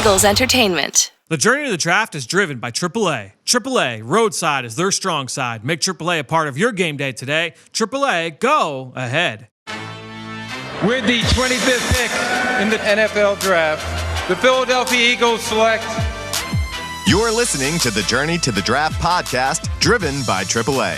Eagles Entertainment. The journey to the draft is driven by AAA. AAA, roadside is their strong side. Make AAA a part of your game day today. AAA, go ahead. With the 25th pick in the NFL Draft, the Philadelphia Eagles select. You're listening to the Journey to the Draft podcast, driven by AAA.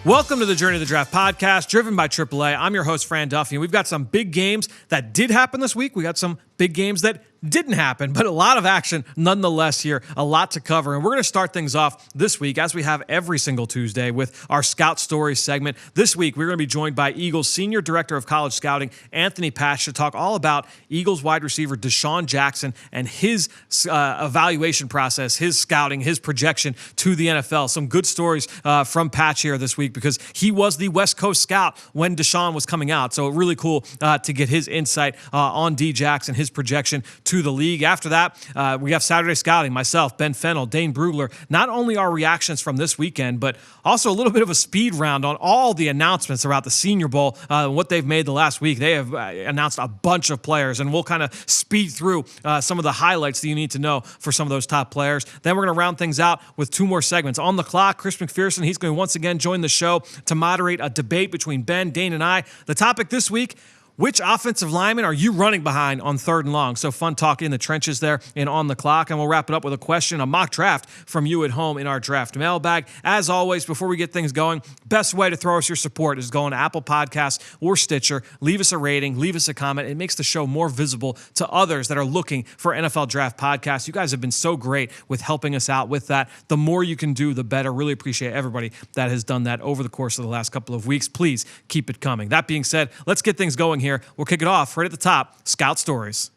Welcome to the Journey to the Draft podcast, driven by AAA. I'm your host, Fran Duffy, and we've got some big games that did happen this week. We got some big games that didn't happen, but a lot of action nonetheless here, a lot to cover. And we're going to start things off this week, as we have every single Tuesday, with our Scout Stories segment. This week, we're going to be joined by Eagles Senior Director of College Scouting, Anthony Patch, to talk all about Eagles wide receiver DeSean Jackson and his evaluation process, his scouting, his projection to the NFL. Some good stories from Patch here this week, because he was the West Coast scout when DeSean was coming out. So really cool to get his insight on D. Jackson, his projection to the league. After that, we have Saturday Scouting, myself, Ben Fennell, Dane Brugler. Not only our reactions from this weekend, but also a little bit of a speed round on all the announcements about the Senior Bowl, what they've made the last week. They have announced a bunch of players, and we'll kind of speed through some of the highlights that you need to know for some of those top players. Then we're going to round things out with two more segments. On the clock, Chris McPherson, he's going to once again join the show to moderate a debate between Ben, Dane, and I. The topic this week: which offensive lineman are you running behind on 3rd and long? So fun talk in the trenches there and on the clock. And we'll wrap it up with a question, a mock draft from you at home in our draft mailbag. As always, before we get things going, best way to throw us your support is going to Apple Podcasts or Stitcher. Leave us a rating, leave us a comment. It makes the show more visible to others that are looking for NFL Draft podcasts. You guys have been so great with helping us out with that. The more you can do, the better. Really appreciate everybody that has done that over the course of the last couple of weeks. Please keep it coming. That being said, let's get things going here. We'll kick it off right at the top. Scout Stories.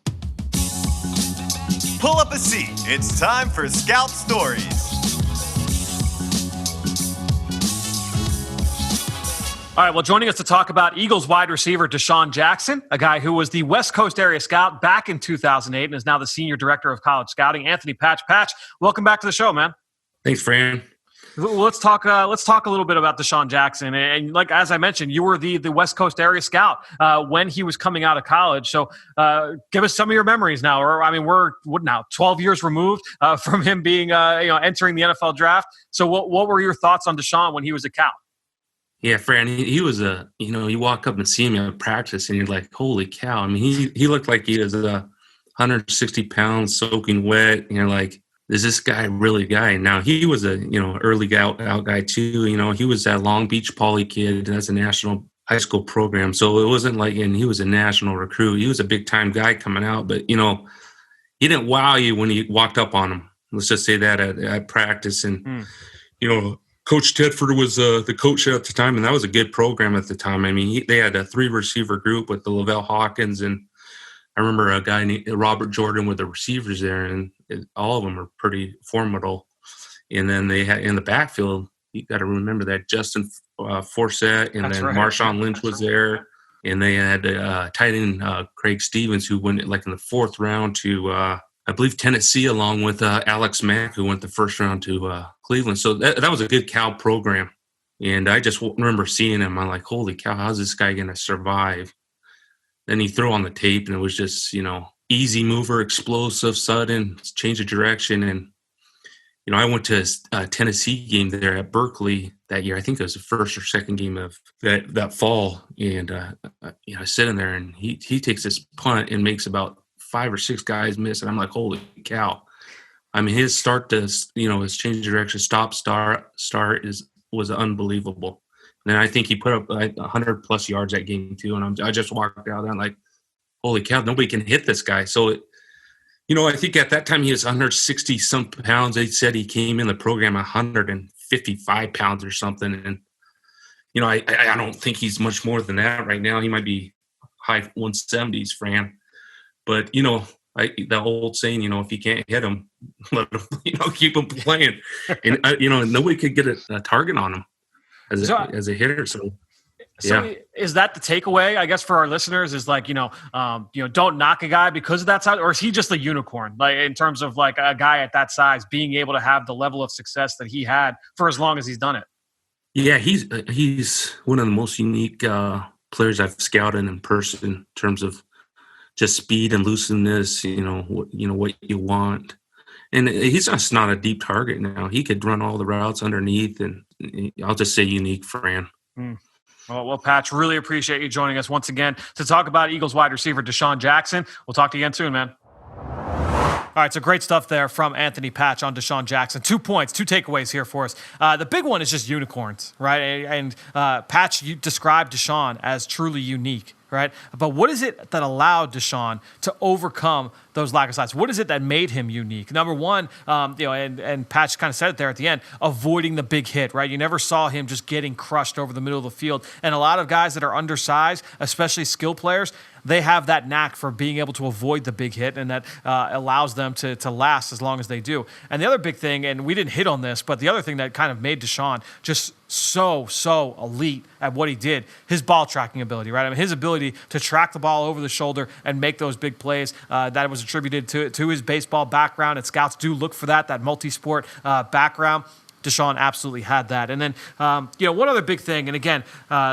Pull up a seat. It's time for Scout Stories. All right, well, joining us to talk about Eagles wide receiver DeSean Jackson, a guy who was the West Coast area scout back in 2008 and is now the Senior Director of College Scouting, Anthony Patch. Patch, welcome back to the show, man. Thanks, Fran. Well, let's talk a little bit about DeSean Jackson. And like, as I mentioned, you were the West Coast area scout when he was coming out of college. So give us some of your memories now. Or, I mean, we're 12 years removed from him being, entering the NFL draft. So what were your thoughts on DeSean when he was a Cal? Yeah, Fran, he was you walk up and see him at practice and you're like, holy cow. I mean, he looked like he was 160 pounds soaking wet. And you're like, is this guy really a guy? Now, he was a, early out guy too. He was that Long Beach Poly kid. That's a national high school program. So it wasn't like, and he was a national recruit. He was a big time guy coming out, but, he didn't wow you when you walked up on him. Let's just say that at practice. And, Coach Tedford was the coach at the time, and that was a good program at the time. I mean, they had a 3-receiver group with the Lavelle Hawkins, and I remember a guy named Robert Jordan with the receivers there, and all of them are pretty formidable. And then they had in the backfield, you got to remember that Justin Forsett, and then right. Marshawn Lynch was there. And they had tight end Craig Stevens, who went like in the 4th round to, I believe, Tennessee, along with Alex Mack, who went the 1st round to Cleveland. So that was a good Cal program. And I just remember seeing him. I'm like, holy cow, how's this guy going to survive? Then he threw on the tape, and it was just, easy mover, explosive, sudden, change of direction. And, I went to a Tennessee game there at Berkeley that year. I think it was the 1st or 2nd game of that fall. And, I sit in there, and he takes this punt and makes about 5 or 6 guys miss. And I'm like, holy cow. I mean, his start to, his change of direction, start was unbelievable. And I think he put up 100-plus yards that game, too. And I just walked out there and like, holy cow, nobody can hit this guy. So, I think at that time he was 160-some pounds. They said he came in the program 155 pounds or something. And, I don't think he's much more than that right now. He might be high 170s, Fran. But, the old saying, if you can't hit him, let him, keep him playing. And, nobody could get a target on him as a hitter. So is that the takeaway, I guess, for our listeners is like, don't knock a guy because of that size, or is he just a unicorn? Like in terms of like a guy at that size being able to have the level of success that he had for as long as he's done it? Yeah, he's one of the most unique players I've scouted in person in terms of just speed and looseness, what you want. And he's just not a deep target now. He could run all the routes underneath, and I'll just say unique, Fran. Well, Patch, really appreciate you joining us once again to talk about Eagles wide receiver DeSean Jackson. We'll talk to you again soon, man. All right, so great stuff there from Anthony Patch on DeSean Jackson. 2 points, 2 takeaways here for us. The big one is just unicorns, right? And Patch, you described DeSean as truly unique, right? But what is it that allowed DeSean to overcome those lack of size? What is it that made him unique? Number one, and Patch kind of said it there at the end, avoiding the big hit, right? You never saw him just getting crushed over the middle of the field. And a lot of guys that are undersized, especially skill players, they have that knack for being able to avoid the big hit, and that allows them to last as long as they do. And the other big thing, and we didn't hit on this, but the other thing that kind of made DeSean just so elite at what he did, his ball tracking ability, right? I mean, his ability to track the ball over the shoulder and make those big plays, that was attributed to his baseball background, and scouts do look for that multi-sport background. DeSean absolutely had that. And then, one other big thing, and again,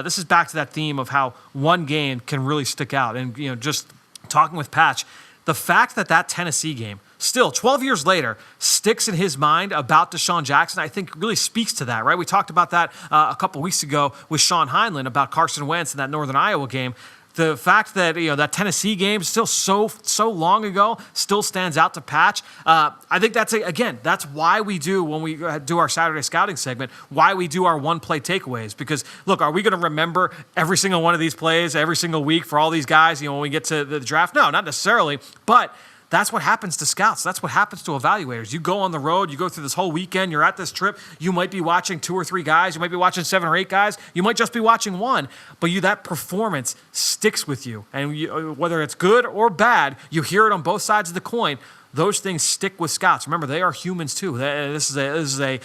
this is back to that theme of how one game can really stick out. And, just talking with Patch, the fact that Tennessee game, still 12 years later, sticks in his mind about DeSean Jackson, I think really speaks to that, right? We talked about that a couple weeks ago with Sean Heinlein about Carson Wentz in that Northern Iowa game. The fact that that Tennessee game still so long ago still stands out to Patch. I think that's why we do, when we do our Saturday scouting segment, why we do our one-play takeaways. Because look, are we going to remember every single one of these plays every single week for all these guys? When we get to the draft, no, not necessarily, but. That's what happens to scouts. That's what happens to evaluators. You go on the road, you go through this whole weekend, you're at this trip, you might be watching 2 or 3 guys, you might be watching 7 or 8 guys, you might just be watching one, but that performance sticks with you. And whether it's good or bad, you hear it on both sides of the coin. Those things stick with scouts. Remember, they are humans too. This is a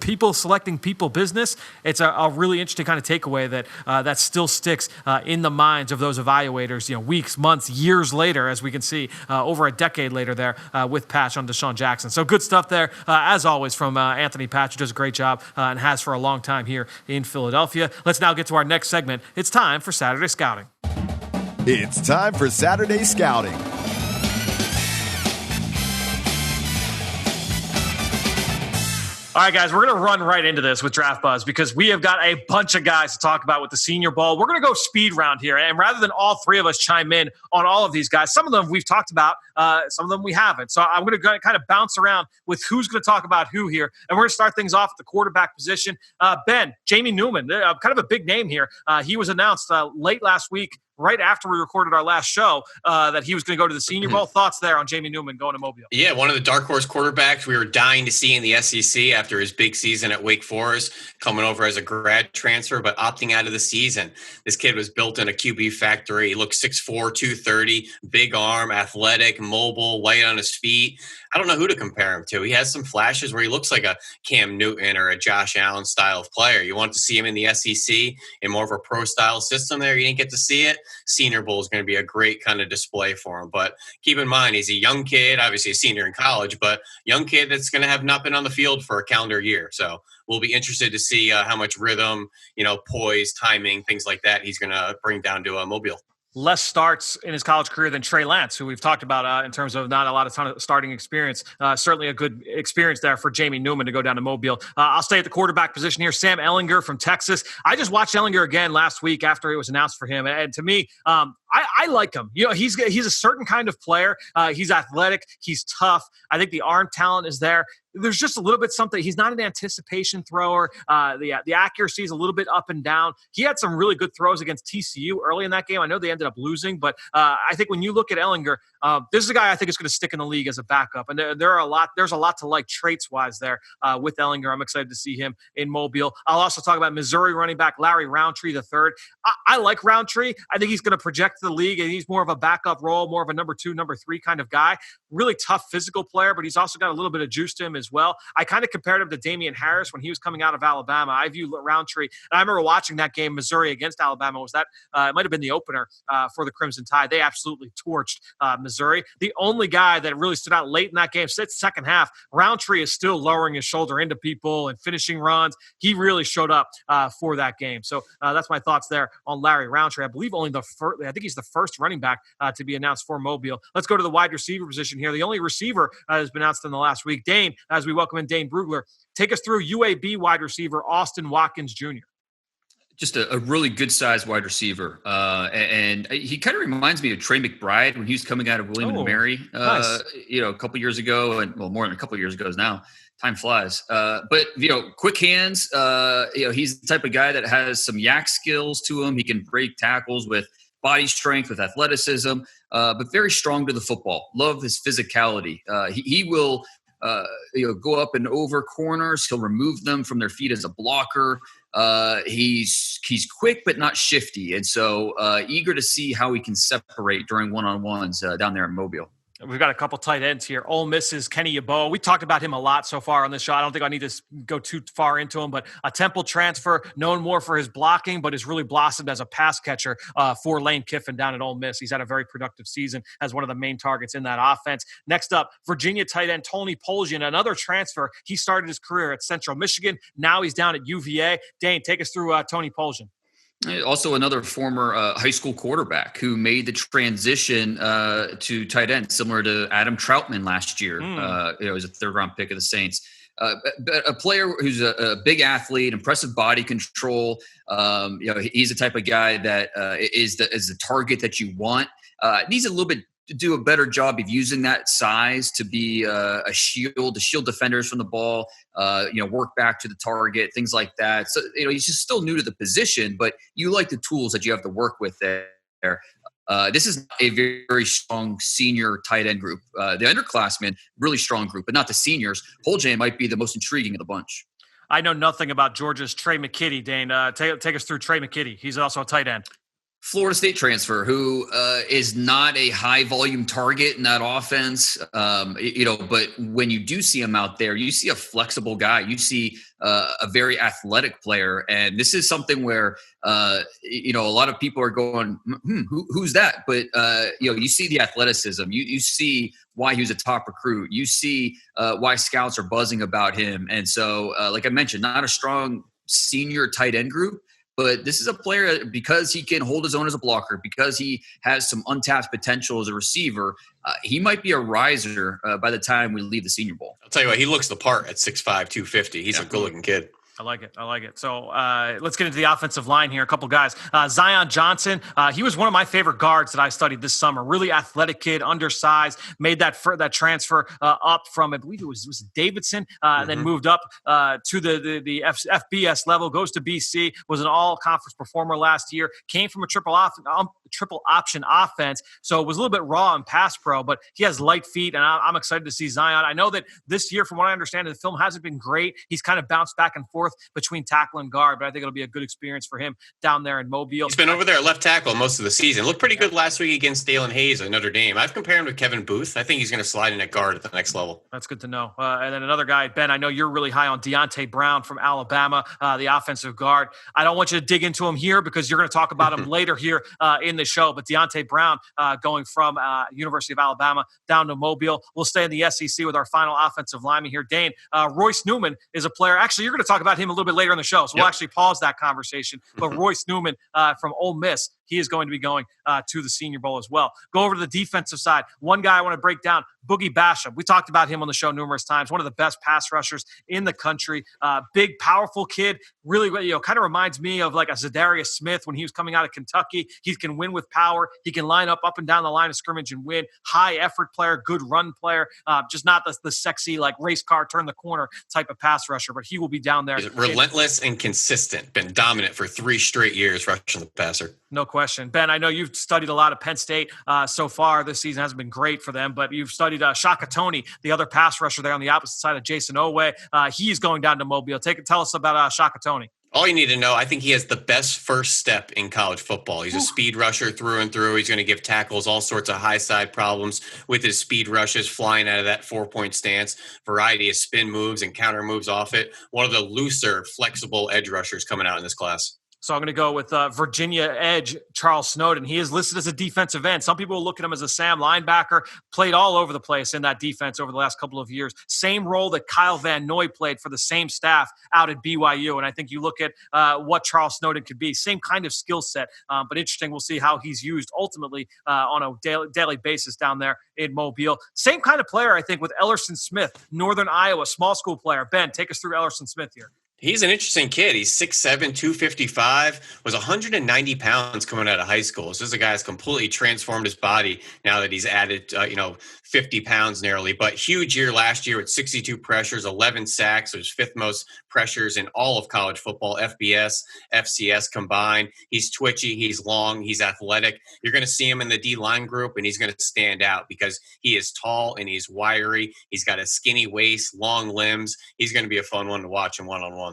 people selecting people business. It's a really interesting kind of takeaway that still sticks in the minds of those evaluators. Weeks, months, years later, as we can see, over a decade later there with Patch on DeSean Jackson. So good stuff there, as always, from Anthony Patch, who does a great job and has for a long time here in Philadelphia. Let's now get to our next segment. It's time for Saturday Scouting. It's time for Saturday Scouting. All right, guys, we're going to run right into this with Draft Buzz because we have got a bunch of guys to talk about with the Senior Bowl. We're going to go speed round here, and rather than all 3 of us chime in on all of these guys, some of them we've talked about, some of them we haven't. So I'm going to kind of bounce around with who's going to talk about who here, and we're going to start things off at the quarterback position. Ben, Jamie Newman, kind of a big name here. He was announced late last week, right after we recorded our last show, that he was going to go to the Senior Bowl. Thoughts there on Jamie Newman going to Mobile? Yeah, one of the dark horse quarterbacks we were dying to see in the SEC after his big season at Wake Forest, coming over as a grad transfer, but opting out of the season. This kid was built in a QB factory. He looked 6'4", 230, big arm, athletic, mobile, light on his feet. I don't know who to compare him to. He has some flashes where he looks like a Cam Newton or a Josh Allen style of player. You want to see him in the SEC in more of a pro-style system there. You didn't get to see it. Senior Bowl is going to be a great kind of display for him. But keep in mind, he's a young kid, obviously a senior in college, but young kid that's going to have not been on the field for a calendar year. So we'll be interested to see how much rhythm, poise, timing, things like that he's going to bring down to Mobile. Less starts in his college career than Trey Lance, who we've talked about in terms of not a lot of ton of starting experience. Certainly a good experience there for Jamie Newman to go down to Mobile. I'll stay at the quarterback position here. Sam Ehlinger from Texas. I just watched Ehlinger again last week after it was announced for him. And to me, I like him. He's a certain kind of player. He's athletic. He's tough. I think the arm talent is there. There's just a little bit something. He's not an anticipation thrower. The accuracy is a little bit up and down. He had some really good throws against TCU early in that game. I know they ended up losing, but I think when you look at Ehlinger, this is a guy I think is going to stick in the league as a backup. And there's a lot to like traits-wise there with Ehlinger. I'm excited to see him in Mobile. I'll also talk about Missouri running back Larry Roundtree III. I like Roundtree. I think he's going to project to the league, and he's more of a backup role, more of a number 2, number 3 kind of guy. Really tough physical player, but he's also got a little bit of juice to him as well. I kind of compared him to Damian Harris when he was coming out of Alabama. I view Roundtree, and I remember watching that game, Missouri against Alabama. It might have been the opener for the Crimson Tide. They absolutely torched Missouri. The only guy that really stood out late in that game, second half, Roundtree is still lowering his shoulder into people and finishing runs. He really showed up for that game. So that's my thoughts there on Larry Roundtree. I believe I think he's the first running back to be announced for Mobile. Let's go to the wide receiver position here. The only receiver has been announced in the last week. Dane, as we welcome in Dane Brugler, take us through UAB wide receiver Austin Watkins Jr. Just a really good-sized wide receiver. And he kind of reminds me of Trey McBride when he was coming out of William and Mary, nice. a couple years ago, and more than a couple years ago now. Time flies. But quick hands. He's the type of guy that has some yak skills to him. He can break tackles with body strength, with athleticism, but very strong to the football. Love his physicality. He will go up and over corners. He'll remove them from their feet as a blocker. He's quick but not shifty, and so eager to see how he can separate during one-on-ones down there in Mobile. We've got a couple tight ends here. Ole Miss's Kenny Yeboah. We talked about him a lot so far on this show. I don't think I need to go too far into him, but a Temple transfer, known more for his blocking, but has really blossomed as a pass catcher for Lane Kiffin down at Ole Miss. He's had a very productive season as one of the main targets in that offense. Next up, Virginia tight end Tony Poljan, another transfer. He started his career at Central Michigan. Now he's down at UVA. Dane, take us through Tony Poljan. Also, another former high school quarterback who made the transition to tight end, similar to Adam Troutman last year. He was a third-round pick of the Saints. But a player who's a big athlete, impressive body control. He's the type of guy that is the target that you want. Needs a little bit to do a better job of using that size to be a shield, to shield defenders from the ball, work back to the target, things like that. So, he's just still new to the position, but you like the tools that you have to work with there. This is a very, very strong senior tight end group. The underclassmen, really strong group, but not the seniors. Poljan might be the most intriguing of the bunch. I know nothing about Georgia's Trey McKitty, Dane. Take us through Trey McKitty. He's also a tight end. Florida State transfer who is not a high volume target in that offense, but when you do see him out there, you see a flexible guy. You see a very athletic player. And this is something where, a lot of people are going, who's that? But, you see the athleticism. You see why he was a top recruit. You see why scouts are buzzing about him. And so, like I mentioned, not a strong senior tight end group. But this is a player, because he can hold his own as a blocker, because he has some untapped potential as a receiver, he might be a riser by the time we leave the Senior Bowl. I'll tell you what, he looks the part at 6'5", 250. He's a good-looking kid. I like it. So let's get into the offensive line here. A couple guys. Zion Johnson, he was one of my favorite guards that I studied this summer. Really athletic kid, undersized, made that transfer up from, I believe it was Davidson, and then moved up to the FBS level, goes to BC, was an all-conference performer last year, came from a triple option offense, so it was a little bit raw in pass pro, but he has light feet, and I'm excited to see Zion. I know that this year, from what I understand, the film hasn't been great. He's kind of bounced back and forth between tackle and guard, but I think it'll be a good experience for him down there in Mobile. He's been over there at left tackle most of the season. Looked pretty good last week against Dalen Hayes at Notre Dame. I've compared him to Kevin Booth. I think he's going to slide in at guard at the next level. That's good to know. And then another guy, Ben, I know you're really high on Deontay Brown from Alabama, the offensive guard. I don't want you to dig into him here because you're going to talk about him later here in the show, but Deontay Brown going from University of Alabama down to Mobile. We'll stay in the SEC with our final offensive lineman here. Dane, Royce Newman is a player. Actually, you're going to talk about him a little bit later in the show, so we'll actually pause that conversation. But Royce Newman from Ole Miss, he is going to be going to the Senior Bowl as well. Go over to the defensive side. One guy I want to break down, Boogie Basham. We talked about him on the show numerous times. One of the best pass rushers in the country. Big, powerful kid. Really, kind of reminds me of like a Zadarius Smith when he was coming out of Kentucky. He can win with power. He can line up and down the line of scrimmage and win. High effort player, good run player. Just not the sexy like race car turn the corner type of pass rusher, but he will be down there. He's relentless and consistent. Been dominant for 3 straight years rushing the passer. No question. Ben, I know you've studied a lot of Penn State so far. This season hasn't been great for them, but you've studied Shaka Toney, the other pass rusher there on the opposite side of Jason Owe. He's going down to Mobile. Tell us about Shaka Toney. All you need to know, I think he has the best first step in college football. He's a speed rusher through and through. He's going to give tackles all sorts of high side problems with his speed rushes, flying out of that 4-point stance, variety of spin moves and counter moves off it. One of the looser, flexible edge rushers coming out in this class. So I'm going to go with Virginia edge, Charles Snowden. He is listed as a defensive end. Some people will look at him as a Sam linebacker, played all over the place in that defense over the last couple of years. Same role that Kyle Van Noy played for the same staff out at BYU. And I think you look at what Charles Snowden could be, same kind of skill set, but interesting. We'll see how he's used ultimately on a daily basis down there in Mobile. Same kind of player, I think, with Ellerson Smith, Northern Iowa, small school player. Ben, take us through Ellerson Smith here. He's an interesting kid. He's 6'7", 255, was 190 pounds coming out of high school. So this is a guy that's completely transformed his body now that he's added, 50 pounds nearly. But huge year last year with 62 pressures, 11 sacks. So his fifth most pressures in all of college football, FBS, FCS combined. He's twitchy, he's long, he's athletic. You're going to see him in the D-line group, and he's going to stand out because he is tall and he's wiry. He's got a skinny waist, long limbs. He's going to be a fun one to watch in one-on-ones.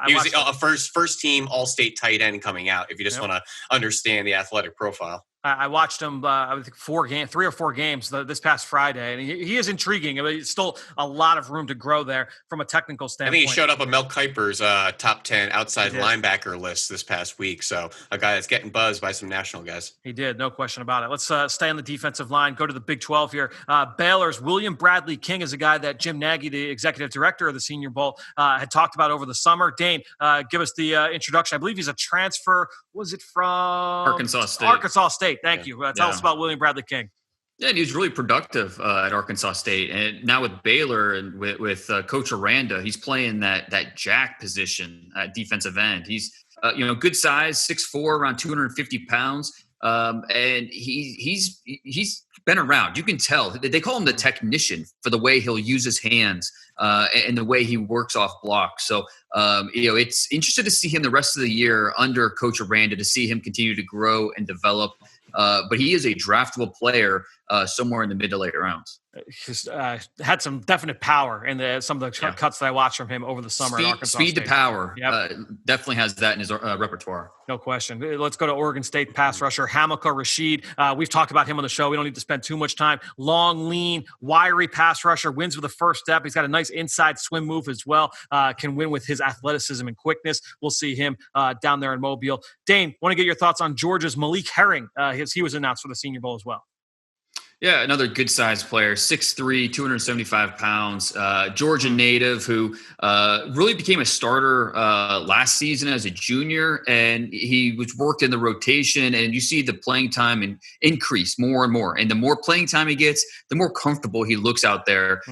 He was a first team all-state tight end coming out, if you just want to understand the athletic profile. I watched him, I think 3 or 4 games this past Friday, and he is intriguing. I mean, it's still a lot of room to grow there from a technical standpoint. I think he showed up on Mel Kiper's top 10 outside linebacker list this past week. So a guy that's getting buzzed by some national guys. He did, no question about it. Let's stay on the defensive line, go to the Big 12 here. Baylor's William Bradley King is a guy that Jim Nagy, the executive director of the Senior Bowl, had talked about over the summer. Dane, give us the introduction. I believe he's a transfer. Was it from Arkansas State? Arkansas State. Thank you. Tell us about William Bradley King. Yeah, and he was really productive at Arkansas State, and now with Baylor and with Coach Aranda, he's playing that jack position at defensive end. He's good size, 6'4", around 250 pounds, and he's been around. You can tell they call him the technician for the way he'll use his hands and the way he works off blocks. So it's interesting to see him the rest of the year under Coach Aranda, to see him continue to grow and develop. But he is a draftable player somewhere in the mid to late rounds. He's had some definite power in some of the cuts that I watched from him over the summer at Arkansas State. Speed to power. Yep. Definitely has that in his repertoire. No question. Let's go to Oregon State pass rusher, Hamilcar Rashid. We've talked about him on the show. We don't need to spend too much time. Long, lean, wiry pass rusher, wins with the first step. He's got a nice inside swim move as well. Can win with his athleticism and quickness. We'll see him down there in Mobile. Dane, want to get your thoughts on Georgia's Malik Herring. He was announced for the Senior Bowl as well. Yeah, another good-sized player, 6'3", 275 pounds, Georgia native who really became a starter last season as a junior, and he was worked in the rotation, and you see the playing time increase more and more. And the more playing time he gets, the more comfortable he looks out there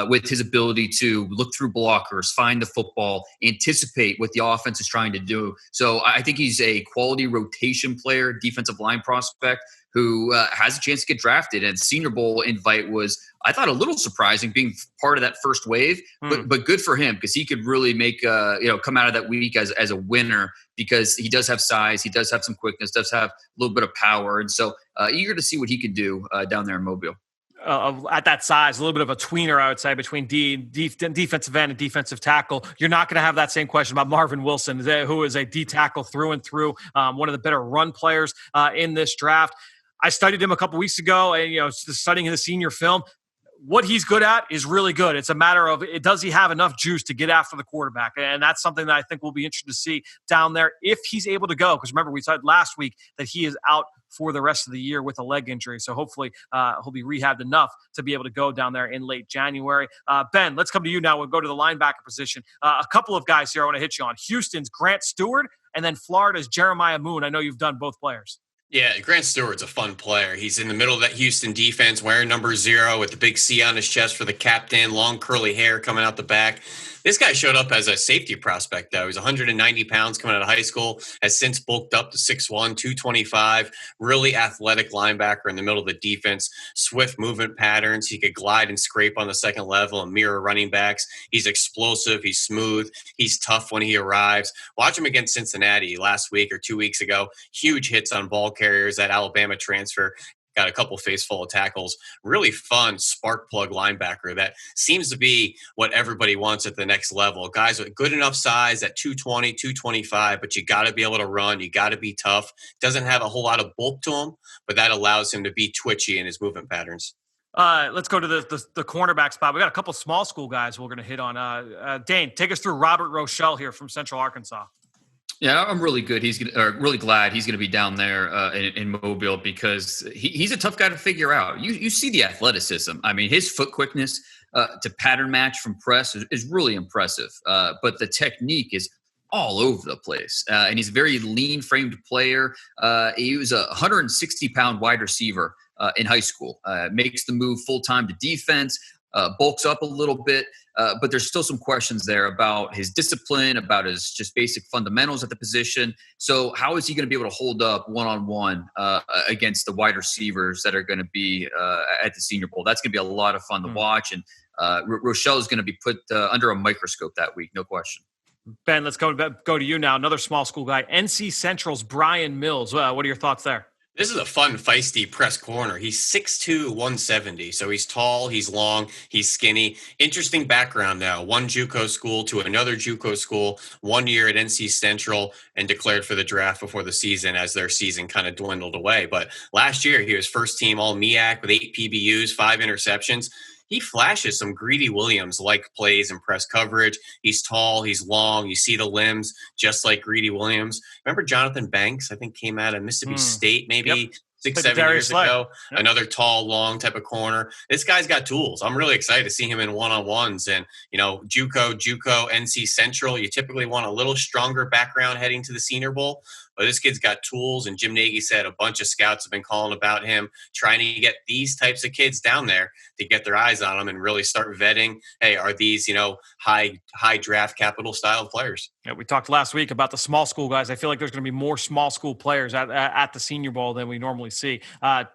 with his ability to look through blockers, find the football, anticipate what the offense is trying to do. So I think he's a quality rotation player, defensive line prospect, who has a chance to get drafted. And Senior Bowl invite was, I thought, a little surprising, being part of that first wave, but good for him, because he could really make come out of that week as a winner, because he does have size, he does have some quickness, does have a little bit of power, and so eager to see what he could do down there in Mobile. At that size, a little bit of a tweener, I would say, between defensive end and defensive tackle. You're not going to have that same question about Marvin Wilson, who is a D tackle through and through, one of the better run players in this draft. I studied him a couple weeks ago, and studying his senior film. What he's good at is really good. It's a matter of, does he have enough juice to get after the quarterback? And that's something that I think we'll be interested to see down there if he's able to go. Because remember, we said last week that he is out for the rest of the year with a leg injury. So hopefully he'll be rehabbed enough to be able to go down there in late January. Ben, let's come to you now. We'll go to the linebacker position. A couple of guys here I want to hit you on. Houston's Grant Stewart, and then Florida's Jeremiah Moon. I know you've done both players. Yeah, Grant Stewart's a fun player. He's in the middle of that Houston defense, wearing number 0 with the big C on his chest for the captain, long curly hair coming out the back. This guy showed up as a safety prospect, though. He's 190 pounds coming out of high school, has since bulked up to 6'1", 225, really athletic linebacker in the middle of the defense, swift movement patterns. He could glide and scrape on the second level and mirror running backs. He's explosive. He's smooth. He's tough when he arrives. Watch him against Cincinnati last week or 2 weeks ago. Huge hits on ball carriers, that Alabama transfer. Got a couple face full of tackles. Really fun spark plug linebacker that seems to be what everybody wants at the next level. Guys with good enough size at 220, 225, but you got to be able to run. You got to be tough. Doesn't have a whole lot of bulk to him, but that allows him to be twitchy in his movement patterns. Let's go to the cornerback spot. We got a couple small school guys we're going to hit on. Dane, take us through Robert Rochelle here from Central Arkansas. Yeah, I'm really good. Really glad he's gonna be down there in Mobile because he's a tough guy to figure out. You see the athleticism. I mean, his foot quickness to pattern match from press is really impressive. But the technique is all over the place, and he's a very lean framed player. He was a 160-pound wide receiver in high school. Makes the move full time to defense. Bulks up a little bit, but there's still some questions there about his discipline, about his just basic fundamentals at the position. So how is he going to be able to hold up one-on-one against the wide receivers that are going to be at the Senior Bowl? That's going to be a lot of fun to watch. And Rochelle is going to be put under a microscope that week, no question. Ben, let's go to you now. Another small school guy, NC Central's Brian Mills. What are your thoughts there? This is a fun, feisty press corner. He's 6'2", 170. So he's tall, he's long, he's skinny. Interesting background now. One JUCO school to another JUCO school, 1 year at NC Central, and declared for the draft before the season as their season kind of dwindled away. But last year, he was first team All-MEAC with 8 PBUs, 5 interceptions. He flashes some Greedy Williams-like plays and press coverage. He's tall, he's long. You see the limbs, just like Greedy Williams. Remember Jonathan Banks, I think, came out of Mississippi State maybe 6-7 years ago. Yep. Another tall, long type of corner. This guy's got tools. I'm really excited to see him in one-on-ones. And, JUCO, NC Central, you typically want a little stronger background heading to the Senior Bowl. But this kid's got tools, and Jim Nagy said a bunch of scouts have been calling about him, trying to get these types of kids down there to get their eyes on them and really start vetting, hey, are these, high draft capital style players? Yeah, we talked last week about the small school guys. I feel like there's going to be more small school players at the Senior Bowl than we normally see.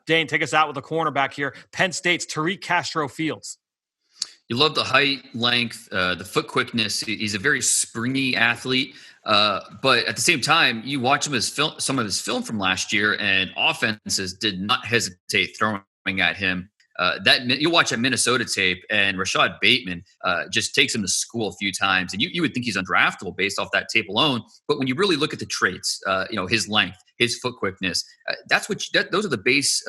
Dane, take us out with a cornerback here. Penn State's Tariq Castro-Fields. You love the height, length, the foot quickness. He's a very springy athlete. But at the same time, you watch some of his film from last year, and offenses did not hesitate throwing at him. You watch that Minnesota tape, and Rashad Bateman just takes him to school a few times, and you would think he's undraftable based off that tape alone. But when you really look at the traits, his length, his foot quickness, those are the base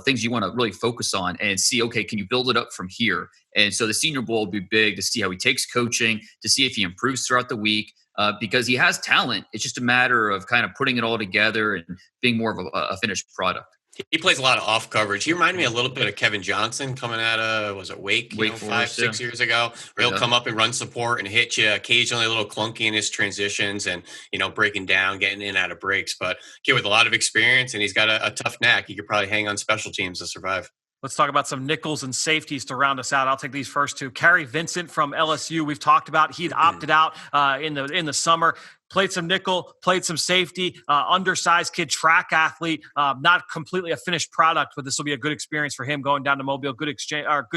things you want to really focus on and see. Okay, can you build it up from here? And so the Senior Bowl will be big to see how he takes coaching, to see if he improves throughout the week. Because he has talent. It's just a matter of kind of putting it all together and being more of a finished product. He plays a lot of off coverage. He reminded me a little bit of Kevin Johnson coming out of, Wake Forest, 5-6 years ago. Where he'll come up and run support and hit you occasionally a little clunky in his transitions and, breaking down, getting in out of breaks. But kid with a lot of experience, and he's got a tough knack. He could probably hang on special teams to survive. Let's talk about some nickels and safeties to round us out. I'll take these first two. Kerry Vincent from LSU. We've talked about he'd opted out in the summer. Played some nickel, played some safety, undersized kid, track athlete, not completely a finished product, but this will be a good experience for him going down to Mobile. Good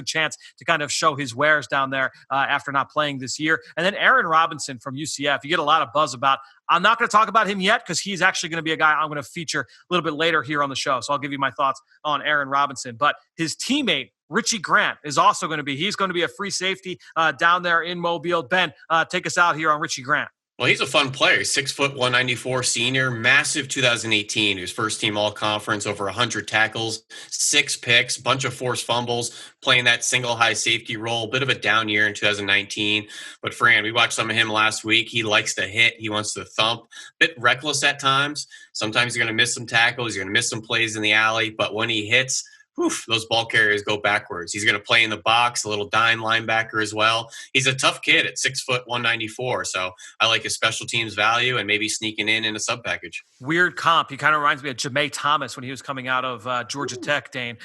chance to kind of show his wares down there after not playing this year. And then Aaron Robinson from UCF. You get a lot of buzz about. I'm not going to talk about him yet because he's actually going to be a guy I'm going to feature a little bit later here on the show. So I'll give you my thoughts on Aaron Robinson. But his teammate, Richie Grant, is also going to be. He's going to be a free safety down there in Mobile. Ben, take us out here on Richie Grant. Well, he's a fun player. 6 foot, 194 senior, massive 2018. He was first team all conference, over 100 tackles, 6 picks, bunch of forced fumbles, playing that single high safety role. Bit of a down year in 2019. But Fran, we watched some of him last week. He likes to hit. He wants to thump. Bit reckless at times. Sometimes he's going to miss some tackles. He's going to miss some plays in the alley. But when he hits, those ball carriers go backwards. He's going to play in the box, a little dime linebacker as well. He's a tough kid at 6 foot, 194. So I like his special teams value and maybe sneaking in a sub package. Weird comp. He kind of reminds me of Ja'May Thomas when he was coming out of Georgia Tech, Dane.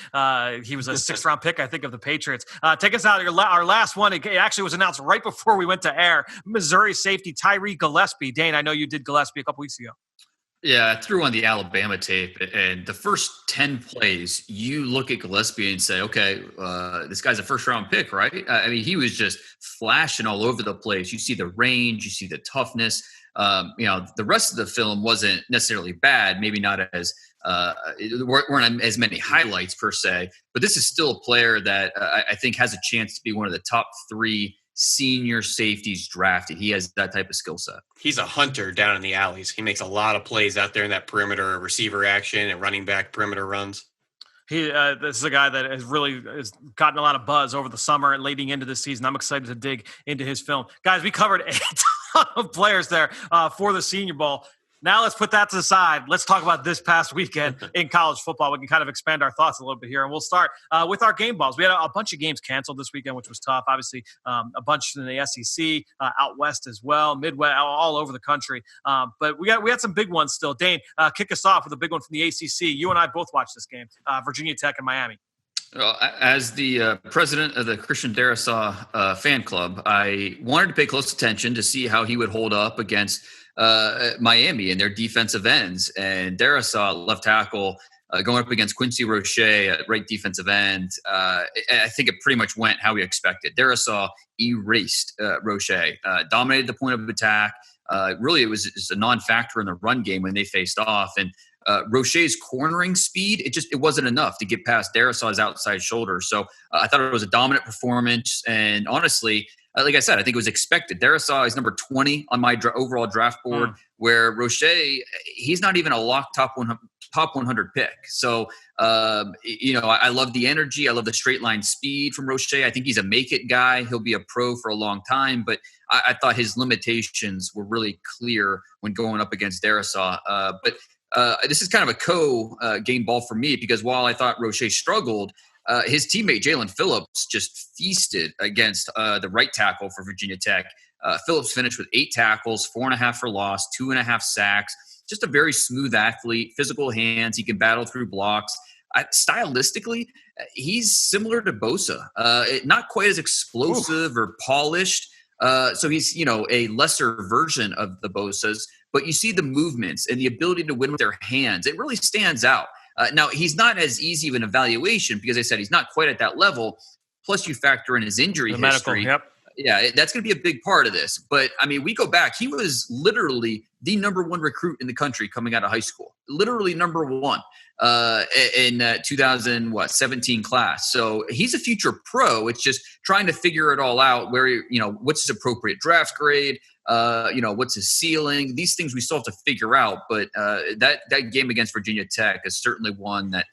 He was a 6th round pick, I think, of the Patriots. Take us out. Our last one, it actually was announced right before we went to air. Missouri safety Tyree Gillespie. Dane, I know you did Gillespie a couple weeks ago. Yeah, I threw on the Alabama tape, and the first 10 plays, you look at Gillespie and say, okay, this guy's a first-round pick, right? I mean, he was just flashing all over the place. You see the range, you see the toughness. The rest of the film wasn't necessarily bad, maybe not as weren't as many highlights per se, but this is still a player that I think has a chance to be one of the top 3 senior safeties drafted. He has that type of skill set. He's a hunter down in the alleys. He makes a lot of plays out there in that perimeter receiver action and running back perimeter runs. This is a guy that has gotten a lot of buzz over the summer and leading into this season. I'm excited to dig into his film. Guys, we covered ton of players there for the Senior Bowl. Now let's put that to the side. Let's talk about this past weekend in college football. We can kind of expand our thoughts a little bit here. And we'll start with our game balls. We had a bunch of games canceled this weekend, which was tough. Obviously, a bunch in the SEC, out west as well, Midwest, all over the country. But we had some big ones still. Dane, kick us off with a big one from the ACC. You and I both watched this game, Virginia Tech and Miami. As the president of the Christian Darrisaw fan club, I wanted to pay close attention to see how he would hold up against Miami and their defensive ends. And Darrisaw, left tackle, going up against Quincy Roche at right defensive end. I think it pretty much went how we expected. Darrisaw erased Roche, dominated the point of attack. Really, it was just a non-factor in the run game when they faced off. And Roche's cornering speed, it wasn't enough to get past Darrisaw's outside shoulder. So I thought it was a dominant performance. And honestly, like I said, I think it was expected. Darrisaw is number 20 on my overall draft board, where Roche, he's not even a lock top 100 pick. So, I love the energy. I love the straight line speed from Roche. I think he's a make it guy. He'll be a pro for a long time, but I thought his limitations were really clear when going up against Darrisaw. But this is kind of a game ball for me, because while I thought Roche struggled, his teammate Jalen Phillips just feasted against the right tackle for Virginia Tech. Phillips finished with 8 tackles, 4.5 for loss, 2.5 sacks. Just a very smooth athlete, physical hands. He can battle through blocks. Stylistically, he's similar to Bosa. Not quite as explosive or polished. So he's, a lesser version of the Bosas. But you see the movements and the ability to win with their hands. It really stands out. Now, he's not as easy of an evaluation because I said he's not quite at that level. Plus, you factor in his injury history. Medical, Yeah, that's going to be a big part of this. But, we go back. He was literally the number 1 recruit in the country coming out of high school. Literally number 1 in 2017 class. So he's a future pro. It's just trying to figure it all out where, what's his appropriate draft grade, what's his ceiling. These things we still have to figure out. But that game against Virginia Tech is certainly one that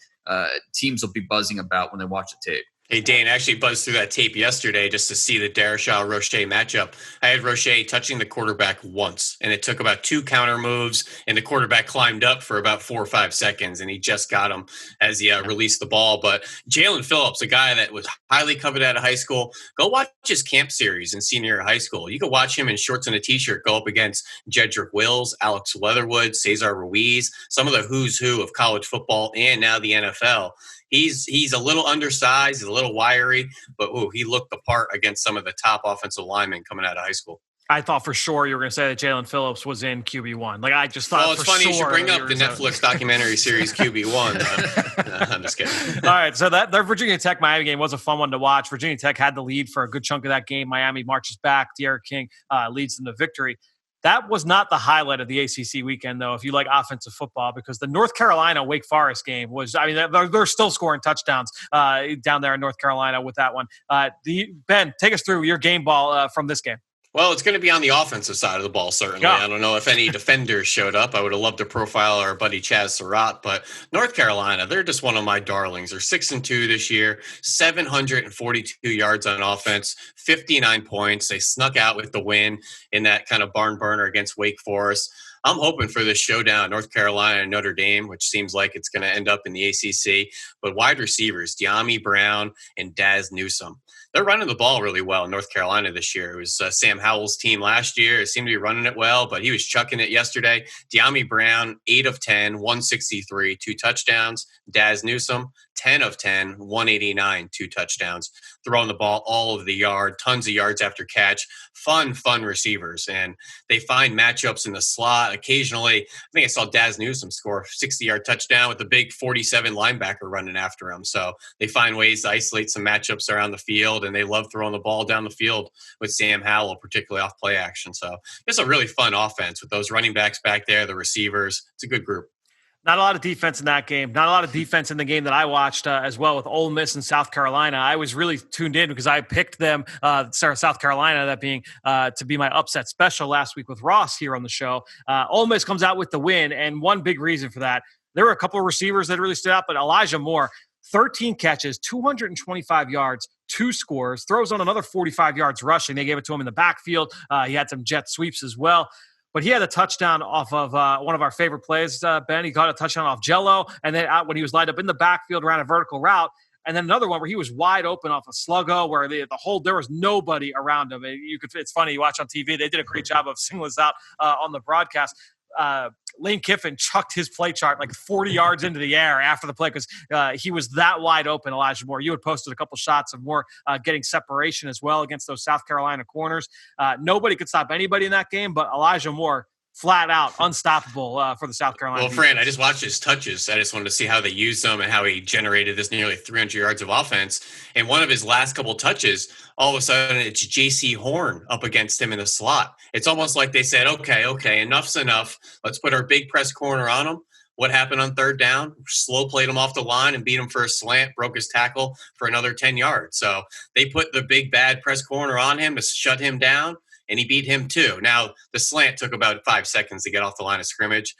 teams will be buzzing about when they watch the tape. Hey, Dane, I actually buzzed through that tape yesterday just to see the Darrisaw-Roche matchup. I had Roche touching the quarterback once, and it took about 2 counter moves, and the quarterback climbed up for about 4 or 5 seconds, and he just got him as he released the ball. But Jalen Phillips, a guy that was highly coveted out of high school, go watch his camp series in senior year of high school. You can watch him in shorts and a T-shirt go up against Jedrick Wills, Alex Leatherwood, Cesar Ruiz, some of the who's who of college football and now the NFL. He's a little undersized, he's a little wiry, but he looked the part against some of the top offensive linemen coming out of high school. I thought for sure you were going to say that Jalen Phillips was in QB1. Like, I just thought. Well, it's funny you should bring up the Netflix documentary series QB1. I'm just kidding. All right, so their Virginia Tech Miami game was a fun one to watch. Virginia Tech had the lead for a good chunk of that game. Miami marches back. De'Ara King leads them to victory. That was not the highlight of the ACC weekend, though, if you like offensive football, because the North Carolina-Wake Forest game was, they're still scoring touchdowns down there in North Carolina with that one. Ben, take us through your game ball from this game. Well, it's going to be on the offensive side of the ball, certainly. Yeah. I don't know if any defenders showed up. I would have loved to profile our buddy Chaz Surratt, but North Carolina, they're just one of my darlings. They're 6-2 this year, 742 yards on offense, 59 points. They snuck out with the win in that kind of barn burner against Wake Forest. I'm hoping for this showdown, North Carolina and Notre Dame, which seems like it's going to end up in the ACC. But wide receivers, De'Ami Brown and Daz Newsome. They're running the ball really well in North Carolina this year. It was Sam Howell's team last year. It seemed to be running it well, but he was chucking it yesterday. De'Ami Brown, 8 of 10, 163, 2 touchdowns. Daz Newsome, 10 of 10, 189, 2 touchdowns. Throwing the ball all over the yard, tons of yards after catch. Fun receivers. And they find matchups in the slot. Occasionally, I think I saw Daz Newsome score a 60-yard touchdown with the big 47 linebacker running after him. So they find ways to isolate some matchups around the field, and they love throwing the ball down the field with Sam Howell, particularly off play action. So it's a really fun offense with those running backs back there, the receivers. It's a good group. Not a lot of defense in that game. Not a lot of defense in the game that I watched as well with Ole Miss and South Carolina. I was really tuned in because I picked them, South Carolina, that being to be my upset special last week with Ross here on the show. Ole Miss comes out with the win, and one big reason for that, there were a couple of receivers that really stood out, but Elijah Moore, 13 catches, 225 yards, 2 scores, throws on another 45 yards rushing. They gave it to him in the backfield. He had some jet sweeps as well. But he had a touchdown off of one of our favorite plays, Ben. He got a touchdown off Jello, and then when he was lined up in the backfield, ran a vertical route. And then another one where he was wide open off a sluggo, where there was nobody around him. It's funny, you watch on TV, they did a great job of singling this out on the broadcast. Lane Kiffin chucked his play chart like 40 yards into the air after the play because he was that wide open, Elijah Moore. You had posted a couple shots of Moore getting separation as well against those South Carolina corners. Nobody could stop anybody in that game, but Elijah Moore, flat out unstoppable for the South Carolina. Well, Fran, I just watched his touches. I just wanted to see how they used them and how he generated this nearly 300 yards of offense. And one of his last couple touches, all of a sudden it's J.C. Horn up against him in the slot. It's almost like they said, okay, enough's enough. Let's put our big press corner on him. What happened on third down? Slow played him off the line and beat him for a slant, broke his tackle for another 10 yards. So they put the big bad press corner on him to shut him down. And he beat him too. Now the slant took about 5 seconds to get off the line of scrimmage.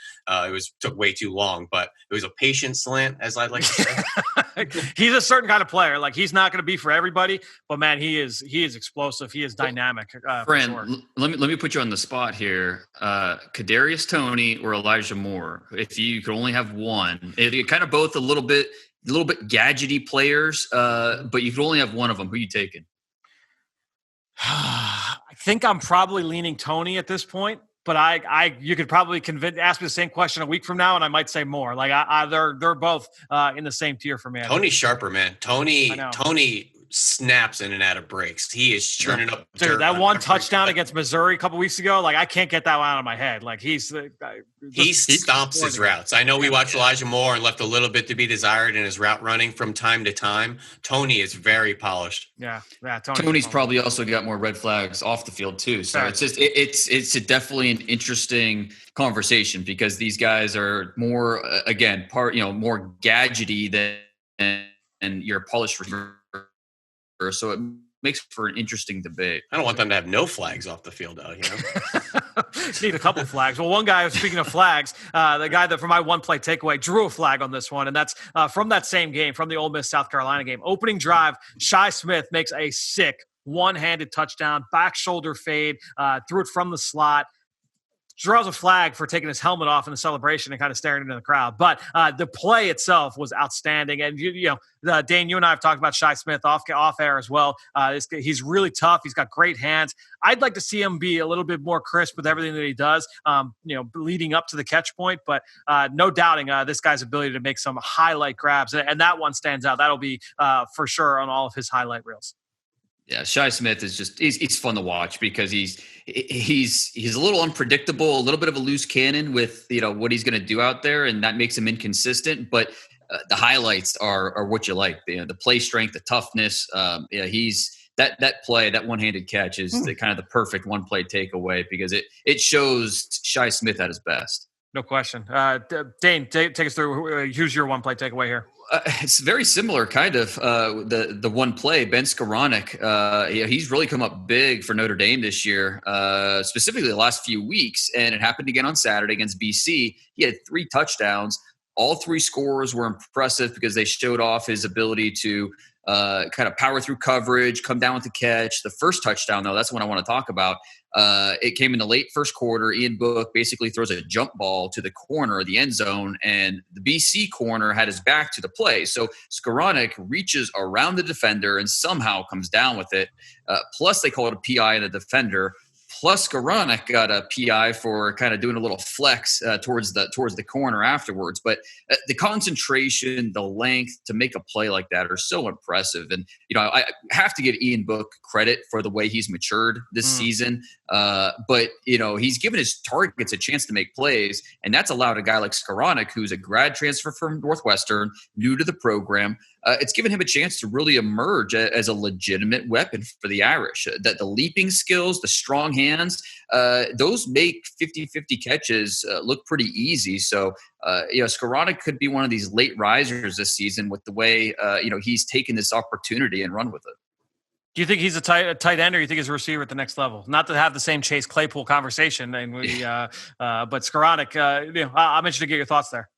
Took way too long, but it was a patient slant, as I'd like to say. He's a certain kind of player. Like he's not going to be for everybody, but man, he is explosive. He is dynamic. Friend, for sure. let me put you on the spot here. Kadarius Toney or Elijah Moore? If you could only have one, it kind of both a little bit gadgety players, but you could only have one of them. Who you taking? I think I'm probably leaning Toney at this point, but you could probably ask me the same question a week from now, and I might say more. Like they're both in the same tier for me. Tony's sharper, man. Tony snaps in and out of breaks. He is churning up. Dude, that one touchdown against Missouri a couple weeks ago, like I can't get that one out of my head. Like he stomps his routes. I know we watched Elijah Moore and left a little bit to be desired in his route running from time to time. Tony is very polished. Yeah. Tony's probably also got more red flags off the field too. So it's definitely an interesting conversation because these guys are more more gadgety than your polished receiver. So it makes for an interesting debate. I don't want them to have no flags off the field, though. Need a couple flags. Well, one guy, speaking of flags, the guy that for my one play takeaway drew a flag on this one, and that's from that same game, from the Ole Miss South Carolina game. Opening drive, Shi Smith makes a sick one-handed touchdown, back shoulder fade, threw it from the slot. Draws a flag for taking his helmet off in the celebration and kind of staring into the crowd. But the play itself was outstanding. And, Dane, you and I have talked about Shi Smith off air as well. He's really tough. He's got great hands. I'd like to see him be a little bit more crisp with everything that he does, leading up to the catch point. But no doubting this guy's ability to make some highlight grabs. And that one stands out. That'll be for sure on all of his highlight reels. Yeah, Shi Smith is he's fun to watch because he's a little unpredictable, a little bit of a loose cannon with what he's going to do out there, and that makes him inconsistent. But the highlights are what you like. The play strength, the toughness. He's that play, that one-handed catch is the kind of the perfect one-play takeaway because it shows Shi Smith at his best. No question. Dane, take us through. Who's your one-play takeaway here? It's very similar, kind of. The one play, Ben Skoranek. He's really come up big for Notre Dame this year, specifically the last few weeks, and it happened again on Saturday against BC. He had 3 touchdowns. All 3 scores were impressive because they showed off his ability to kind of power through coverage, come down with the catch. The first touchdown, though, that's what I want to talk about. It came in the late first quarter. Ian Book basically throws a jump ball to the corner of the end zone, and the BC corner had his back to the play. So Skoranek reaches around the defender and somehow comes down with it. Plus, they call it a PI in the defender. Plus, Skoranek got a PI for kind of doing a little flex towards the corner afterwards. But the concentration, the length to make a play like that are so impressive. And, I have to give Ian Book credit for the way he's matured this season. But, he's given his targets a chance to make plays. And that's allowed a guy like Skoranek, who's a grad transfer from Northwestern, new to the program. It's given him a chance to really emerge as a legitimate weapon for the Irish. That the leaping skills, the strong hands, those make 50-50 catches look pretty easy. So, Skoranek could be one of these late risers this season with the way, he's taken this opportunity and run with it. Do you think he's a tight end, or do you think he's a receiver at the next level? Not to have the same Chase Claypool conversation, but Skoranek, I'm interested to get your thoughts there.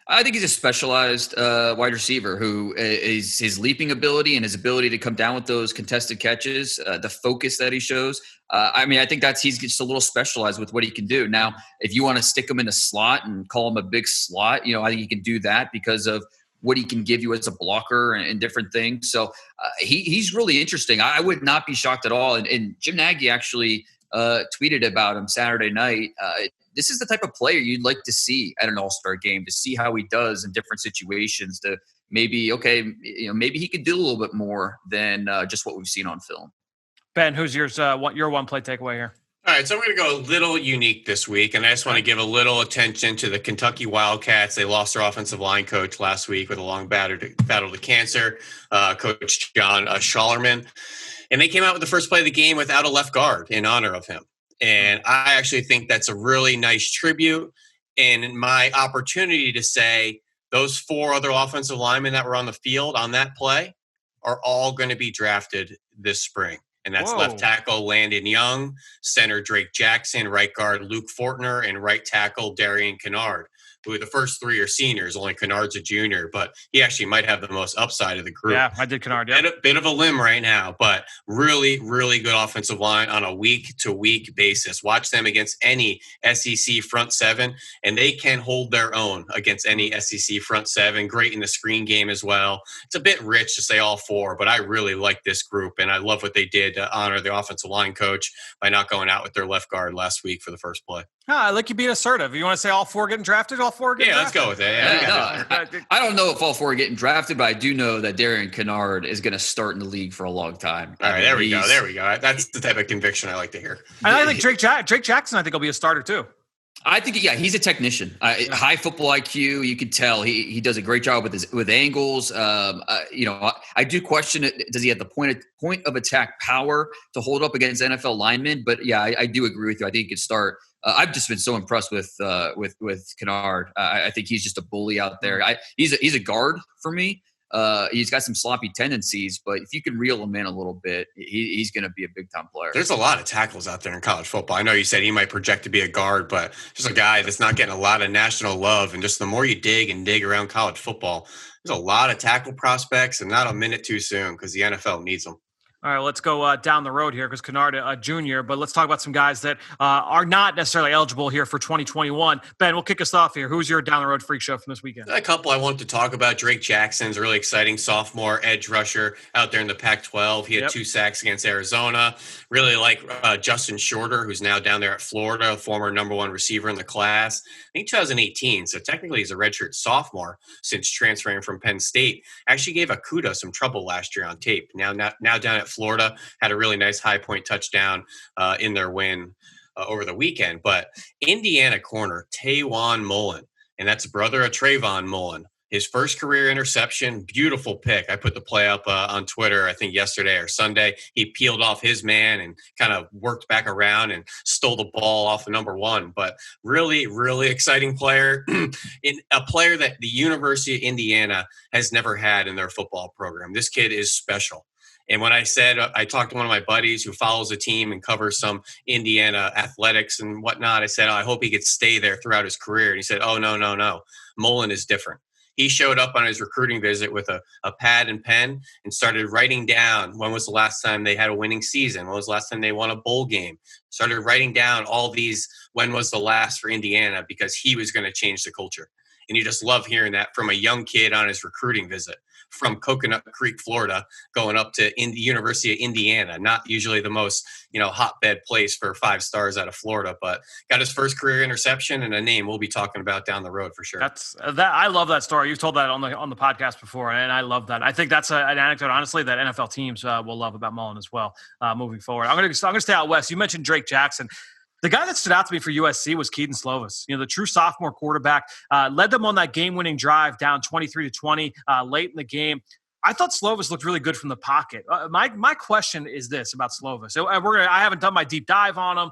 I think he's a specialized wide receiver who is his leaping ability and his ability to come down with those contested catches, the focus that he shows. I think he's just a little specialized with what he can do. Now, if you want to stick him in a slot and call him a big slot, I think he can do that because of what he can give you as a blocker and different things. So he's really interesting. I would not be shocked at all. And Jim Nagy actually tweeted about him Saturday night. This is the type of player you'd like to see at an all-star game, to see how he does in different situations, to maybe he could do a little bit more than just what we've seen on film. Ben, who's your one play takeaway here? All right, so I'm going to go a little unique this week, and I just want to give a little attention to the Kentucky Wildcats. They lost their offensive line coach last week with a long battle to cancer, Coach John Schallerman. And they came out with the first play of the game without a left guard in honor of him. And I actually think that's a really nice tribute and my opportunity to say those 4 other offensive linemen that were on the field on that play are all going to be drafted this spring. And that's left tackle Landon Young, center Drake Jackson, right guard Luke Fortner, and right tackle Darian Kennard, who the first 3 are seniors. Only Kennard's a junior, but he actually might have the most upside of the group. Yeah, I did Kennard. Yeah. Bit of a limb right now, but really, really good offensive line on a week-to-week basis. Watch them against any SEC front 7, and they can hold their own against any SEC front 7. Great in the screen game as well. It's a bit rich to say all 4, but I really like this group, and I love what they did to honor the offensive line coach by not going out with their left guard last week for the first play. I like you being assertive. You want to say all 4 getting drafted? All 4 getting drafted? Let's go with it. I don't know if all 4 are getting drafted, but I do know that Darian Kennard is going to start in the league for a long time. All right, there we go. That's the type of conviction I like to hear. And I think Drake Jackson, I think, will be a starter too. I think, he's a technician. High football IQ. You can tell he does a great job with angles. I do question it. Does he have the point of attack power to hold up against NFL linemen? But I do agree with you. I think he could start. I've just been so impressed with Kennard. I think he's just a bully out there. He's a guard for me. He's got some sloppy tendencies, but if you can reel him in a little bit, he's going to be a big-time player. There's a lot of tackles out there in college football. I know you said he might project to be a guard, but just a guy that's not getting a lot of national love. And just the more you dig around college football, there's a lot of tackle prospects, and not a minute too soon because the NFL needs them. All right, let's go down the road here because Kennard, a junior, but let's talk about some guys that are not necessarily eligible here for 2021. Ben, we'll kick us off here. Who's your down-the-road freak show from this weekend? A couple I wanted to talk about. Drake Jackson's a really exciting sophomore edge rusher out there in the Pac-12. He had 2 sacks against Arizona. Really like Justin Shorter, who's now down there at Florida, former number 1 receiver in the class. I think 2018, so technically he's a redshirt sophomore since transferring from Penn State. Actually gave Akuda some trouble last year on tape. Now down at Florida, had a really nice high point touchdown in their win over the weekend. But Indiana corner, Taywan Mullen, and that's brother of Trayvon Mullen. His first career interception, beautiful pick. I put the play up on Twitter, I think yesterday or Sunday. He peeled off his man and kind of worked back around and stole the ball off the number 1. But really, really exciting player. A player that the University of Indiana has never had in their football program. This kid is special. And when I said, I talked to one of my buddies who follows a team and covers some Indiana athletics and whatnot. I said, I hope he could stay there throughout his career. And he said, oh, no. Mullen is different. He showed up on his recruiting visit with a pad and pen and started writing down when was the last time they had a winning season, when was the last time they won a bowl game. Started writing down all these, when was the last for Indiana, because he was going to change the culture. And you just love hearing that from a young kid on his recruiting visit from Coconut Creek, Florida, going up to the University of Indiana. Not usually the most, hotbed place for 5 stars out of Florida, but got his first career interception and a name we'll be talking about down the road for sure. I love that story. You've told that on the podcast before, and I love that. I think that's an anecdote, honestly, that NFL teams will love about Mullen as well moving forward. I'm going to stay out west. You mentioned Drake Jackson. The guy that stood out to me for USC was Keaton Slovis, the true sophomore quarterback, led them on that game-winning drive down 23-20 late in the game. I thought Slovis looked really good from the pocket. My question is this about Slovis. So I haven't done my deep dive on him.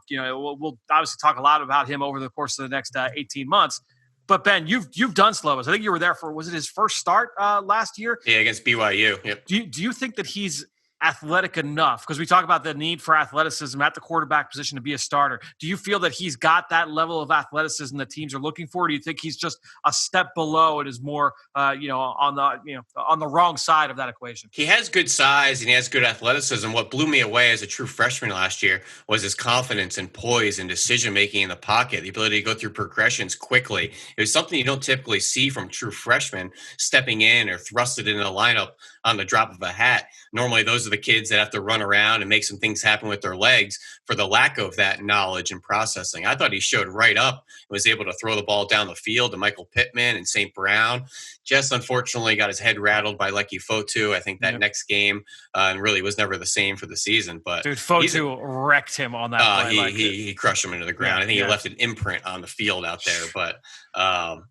We'll obviously talk a lot about him over the course of the next 18 months. But Ben, you've done Slovis. I think you were there for, was it his first start last year? Yeah, against BYU. Yep. Do you think that he's athletic enough? Because we talk about the need for athleticism at the quarterback position to be a starter. Do you feel that he's got that level of athleticism that teams are looking for? Or do you think he's just a step below and is more, on the wrong side of that equation? He has good size and he has good athleticism. What blew me away as a true freshman last year was his confidence and poise and decision-making in the pocket, the ability to go through progressions quickly. It was something you don't typically see from true freshmen stepping in or thrusted into the lineup on the drop of a hat. Normally, those are the kids that have to run around and make some things happen with their legs for the lack of that knowledge and processing. I thought he showed right up and was able to throw the ball down the field to Michael Pittman and St. Brown. Just unfortunately got his head rattled by Lecky Fotu. I think that next game and really was never the same for the season. But dude, Fotu wrecked him on that play. He crushed him into the ground. I think he left an imprint on the field out there. But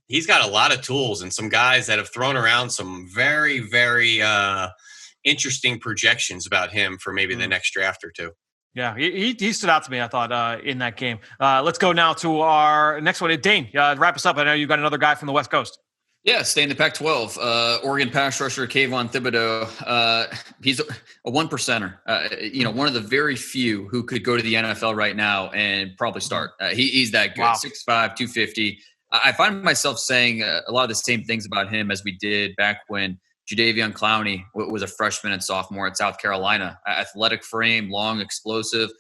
he's got a lot of tools and some guys that have thrown around some very, very interesting projections about him for maybe the next draft or two. Yeah, he stood out to me, I thought, in that game. Let's go now to our next one. Dane, wrap us up. I know you got another guy from the West Coast. Yeah, stay in the Pac-12. Oregon pass rusher Kayvon Thibodeau. He's a one percenter. One of the very few who could go to the NFL right now and probably start. He's that good. Wow. 6'5", 250. I find myself saying a lot of the same things about him as we did back when Jadeveon Clowney was a freshman and sophomore at South Carolina. Athletic frame, long, explosive.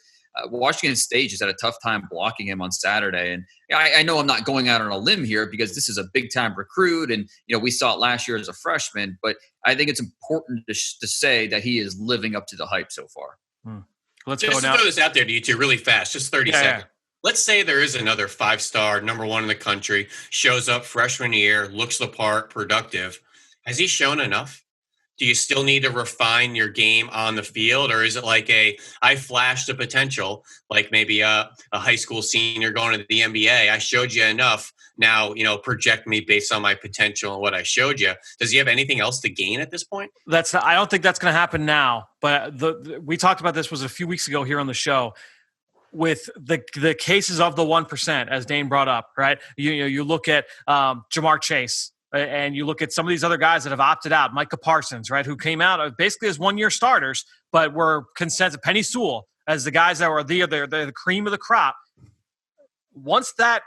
Washington State just had a tough time blocking him on Saturday. And I know I'm not going out on a limb here because this is a big-time recruit, and we saw it last year as a freshman. But I think it's important to say that he is living up to the hype so far. Let's just go now. Throw this out there to you two really fast, just 30 seconds. Let's say there is another 5-star, number one in the country, shows up freshman year, looks the part, productive. Has he shown enough? Do you still need to refine your game on the field? Or is it like I flashed the potential, like maybe a high school senior going to the NBA? I showed you enough. Now, project me based on my potential and what I showed you. Does he have anything else to gain at this point? I don't think that's going to happen now. But we talked about this was a few weeks ago here on the show with the cases of the 1%, as Dane brought up, right? You look at Jamar Chase. And you look at some of these other guys that have opted out, Micah Parsons, right, who came out basically as one-year starters, but were consensus, Penny Sewell, as the guys that were the cream of the crop. Once that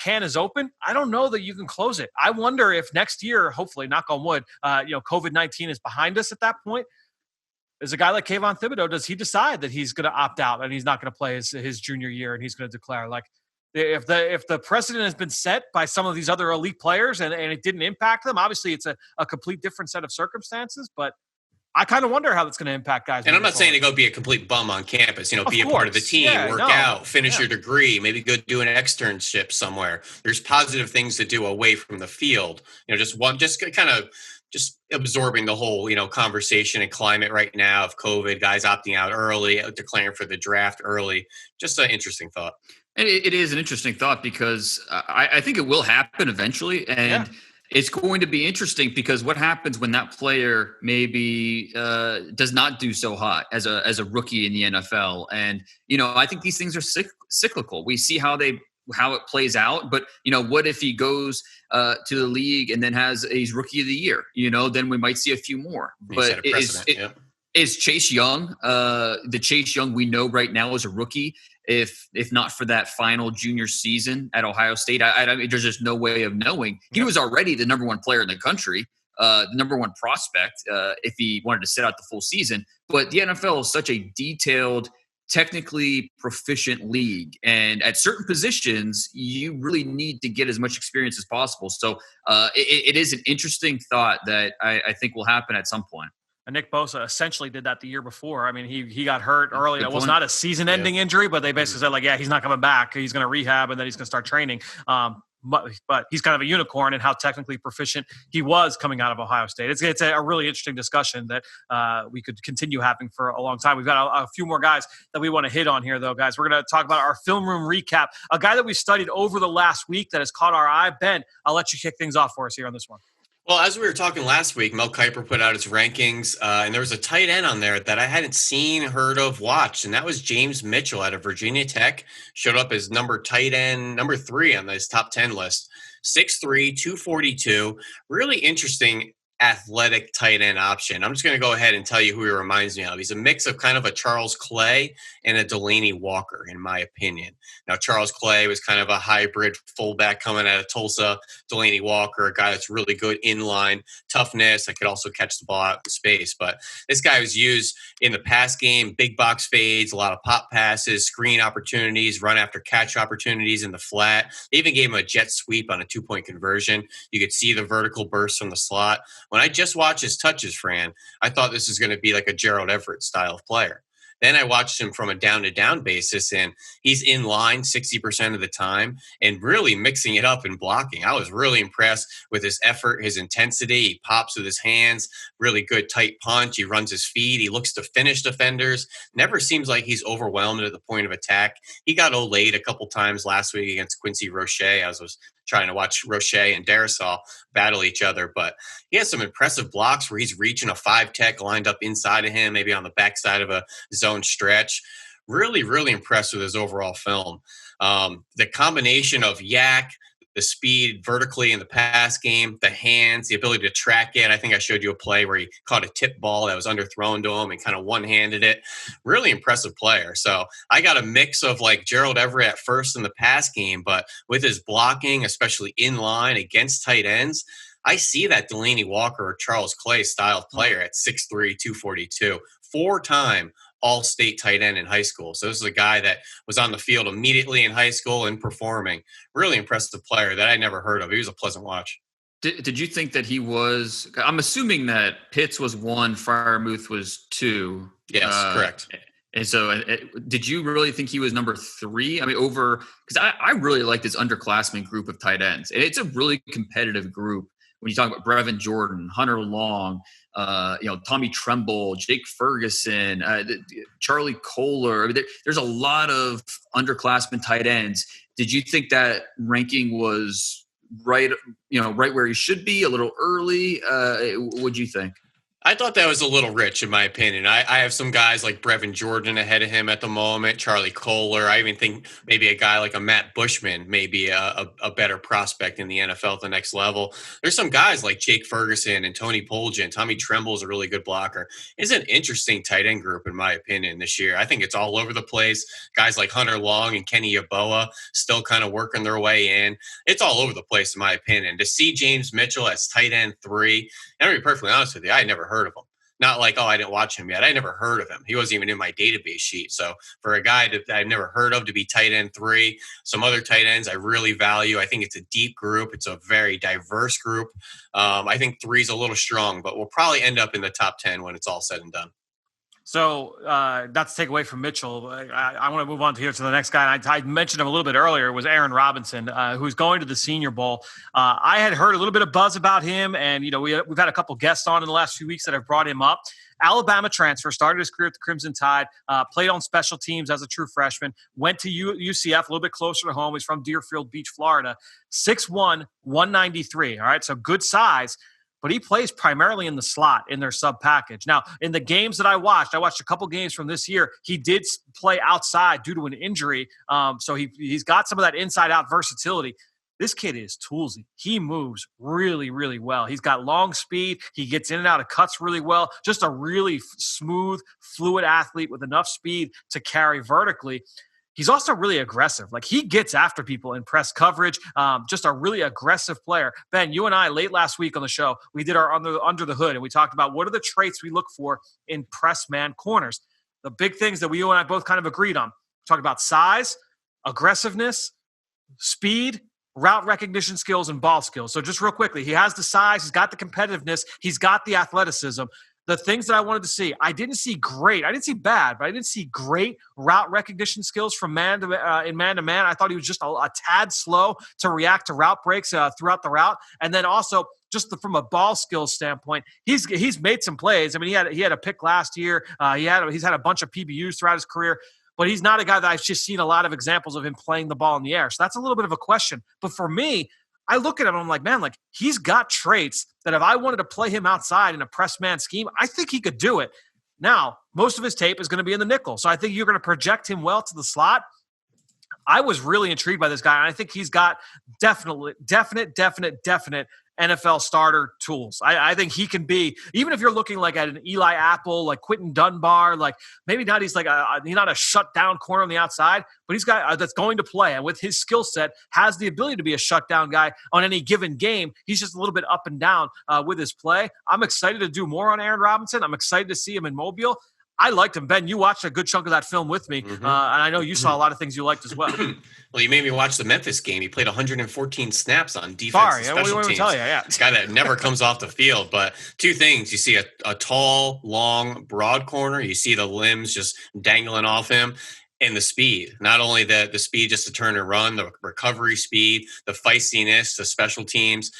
can is open, I don't know that you can close it. I wonder if next year, hopefully, knock on wood, COVID-19 is behind us at that point. Is a guy like Kayvon Thibodeau, does he decide that he's going to opt out and he's not going to play his junior year and he's going to declare like, if the precedent has been set by some of these other elite players and it didn't impact them, obviously it's a complete different set of circumstances, but I kind of wonder how that's going to impact guys. And I'm not saying to go be a complete bum on campus, be a part of the team, out, finish your degree, maybe go do an externship somewhere. There's positive things to do away from the field. Just absorbing the whole, conversation and climate right now of COVID, guys opting out early, declaring for the draft early. Just an interesting thought. And it is an interesting thought because I think it will happen eventually. And it's going to be interesting because what happens when that player maybe does not do so hot as a rookie in the NFL. And, I think these things are cyclical. We see how it plays out. But, what if he goes to the league and then he's rookie of the year? Then we might see a few more. But is Chase Young, the Chase Young we know right now as a rookie, if not for that final junior season at Ohio State, I mean, there's just no way of knowing. He was already the number one player in the country, the number one prospect if he wanted to sit out the full season. But the NFL is such a detailed, technically proficient league. And at certain positions, you really need to get as much experience as possible. So it is an interesting thought that I think will happen at some point. And Nick Bosa essentially did that the year before. I mean, he got hurt early. It was not a season-ending injury, but they basically said, like, he's not coming back. He's going to rehab, and then he's going to start training. But he's kind of a unicorn in how technically proficient he was coming out of Ohio State. It's a really interesting discussion that we could continue having for a long time. We've got a few more guys that we want to hit on here, though, guys. We're going to talk about our film room recap. A guy that we studied over the last week that has caught our eye. Ben, I'll let you kick things off for us here on this one. Well, as we were talking last week, Mel Kiper put out his rankings, and there was a tight end on there that I hadn't seen, heard of, watched, and that was James Mitchell out of Virginia Tech. Showed up as tight end number 3 on this top 10 list. 6'3", 242. Really interesting athletic tight end option. I'm just going to go ahead and tell you who he reminds me of. He's a mix of kind of a Charles Clay and a Delaney Walker, in my opinion. Now, Charles Clay was kind of a hybrid fullback coming out of Tulsa. Delaney Walker, a guy that's really good inline toughness. I could also catch the ball out in space. But this guy was used in the pass game, big box fades, a lot of pop passes, screen opportunities, run after catch opportunities in the flat. They even gave him a jet sweep on a 2-point conversion. You could see the vertical burst from the slot. When I just watched his touches, Fran, I thought this was going to be like a Gerald Everett style of player. Then I watched him from a down-to-down basis, and he's in line 60% of the time and really mixing it up and blocking. I was really impressed with his effort, his intensity. He pops with his hands, really good tight punch. He runs his feet. He looks to finish defenders. Never seems like he's overwhelmed at the point of attack. He got Olayed a couple times last week against Quincy Roche. I was trying to watch Roche and Darrisaw battle each other, but he has some impressive blocks where he's reaching a 5-tech lined up inside of him, maybe on the backside of a zone stretch. Really, really impressed with his overall film. The combination of yak, the speed vertically in the pass game, the hands, the ability to track it. I think I showed you a play where he caught a tip ball that was underthrown to him and kind of one-handed it. Really impressive player. So I got a mix of like Gerald Everett at first in the pass game, but with his blocking, especially in line against tight ends, I see that Delaney Walker or Charles Clay style of player at 6'3", 242, 4-time all-state tight end in high school. So this is a guy that was on the field immediately in high school and performing. Really impressive player that I never heard of. He was a pleasant watch. Did you think that he was – I'm assuming that Pitts was 1, Freiermuth was 2. Yes, correct. And so did you really think he was number 3? I mean, over – because I really like this underclassmen group of tight ends. And it's a really competitive group. When you talk about Brevin Jordan, Hunter Long, Tommy Tremble, Jake Ferguson, Charlie Kohler. I mean, there's a lot of underclassmen tight ends. Did you think that ranking was right where he should be, a little early? What'd you think? I thought that was a little rich, in my opinion. I have some guys like Brevin Jordan ahead of him at the moment, Charlie Kohler. I even think maybe a guy like a Matt Bushman may be a better prospect in the NFL at the next level. There's some guys like Jake Ferguson and Tony Poljan. Tommy Tremble is a really good blocker. It's an interesting tight end group, in my opinion, this year. I think it's all over the place. Guys like Hunter Long and Kenny Yeboah still kind of working their way in. It's all over the place, in my opinion. To see James Mitchell as tight end 3, and to be perfectly honest with you, I never heard of him. Not like, I didn't watch him yet. I never heard of him. He wasn't even in my database sheet. So for a guy that I've never heard of to be tight end 3, some other tight ends I really value. I think it's a deep group. It's a very diverse group. I think 3 is a little strong, but we'll probably end up in the top 10 when it's all said and done. So not to take away from Mitchell, I want to move on to the next guy. I mentioned him a little bit earlier, was Aaron Robinson, who's going to the Senior Bowl. I had heard a little bit of buzz about him, and we've had a couple guests on in the last few weeks that have brought him up. Alabama transfer, started his career at the Crimson Tide, played on special teams as a true freshman, went to UCF, a little bit closer to home. He's from Deerfield Beach, Florida, 6'1", 193. All right, so good size. But he plays primarily in the slot in their sub package. Now, in the games that I watched a couple games from this year. He did play outside due to an injury. So he's got some of that inside out versatility. This kid is toolsy. He moves really, really well. He's got long speed. He gets in and out of cuts really well. Just a really smooth, fluid athlete with enough speed to carry vertically. He's also really aggressive. Like, he gets after people in press coverage. Just a really aggressive player. Ben, you and I, late last week on the show, we did our under the hood, and we talked about what are the traits we look for in press man corners. The big things that you and I both kind of agreed on. We talked about size, aggressiveness, speed, route recognition skills, and ball skills. So just real quickly, he has the size, he's got the competitiveness, he's got the athleticism. The things that I wanted to see, I didn't see great. I didn't see bad, but I didn't see great route recognition skills from man-to-man. I thought he was just a tad slow to react to route breaks throughout the route. And then also just from a ball skills standpoint, he's made some plays. I mean, he had a pick last year. He's had a bunch of PBUs throughout his career. But he's not a guy that I've just seen a lot of examples of him playing the ball in the air. So that's a little bit of a question. But for me, I look at him and I'm like, man, like, he's got traits that if I wanted to play him outside in a press man scheme, I think he could do it. Now, most of his tape is going to be in the nickel. So I think you're going to project him well to the slot. I was really intrigued by this guy, and I think he's got definite NFL starter tools. I think he can be, even if you're looking like at an Eli Apple, like Quentin Dunbar, like maybe not he's not a shutdown corner on the outside, but he's got that's going to play, and with his skill set has the ability to be a shutdown guy on any given game. He's just a little bit up and down with his play. I'm excited to do more on Aaron Robinson. I'm excited to see him in Mobile. I liked him. Ben, you watched a good chunk of that film with me, and I know you saw a lot of things you liked as well. Well, you made me watch the Memphis game. He played 114 snaps on defense and special teams. Tell you, This guy that never comes off the field. But two things. You see a tall, long, broad corner. You see the limbs just dangling off him. And the speed, not only the speed just to turn and run, the recovery speed, the feistiness, the special teams.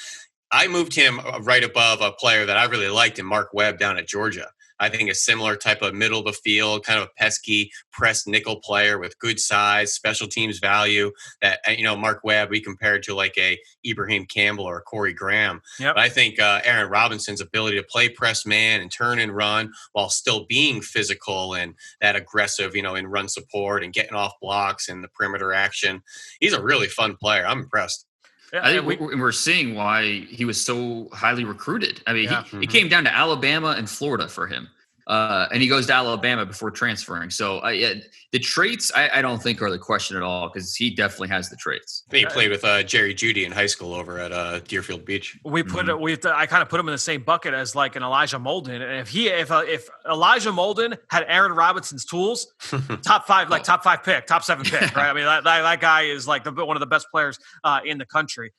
I moved him right above a player that I really liked in Mark Webb down at Georgia. I think a similar type of middle of the field, kind of a pesky press nickel player with good size, special teams value that, Mark Webb, we compared to like a Ibrahim Campbell or a Corey Graham. Yep. But I think Aaron Robinson's ability to play press man and turn and run while still being physical and that aggressive, in run support and getting off blocks and the perimeter action. He's a really fun player. I'm impressed. I think we're seeing why he was so highly recruited. I mean, he came down to Alabama and Florida for him. And he goes to Alabama before transferring. So the traits, I don't think are the question at all, because he definitely has the traits. I think he played with Jerry Jeudy in high school over at Deerfield Beach. I kind of put him in the same bucket as like an Elijah Molden. And if Elijah Molden had Aaron Robinson's tools, top 5 pick, top 7 pick, right? I mean, that guy is like one of the best players in the country.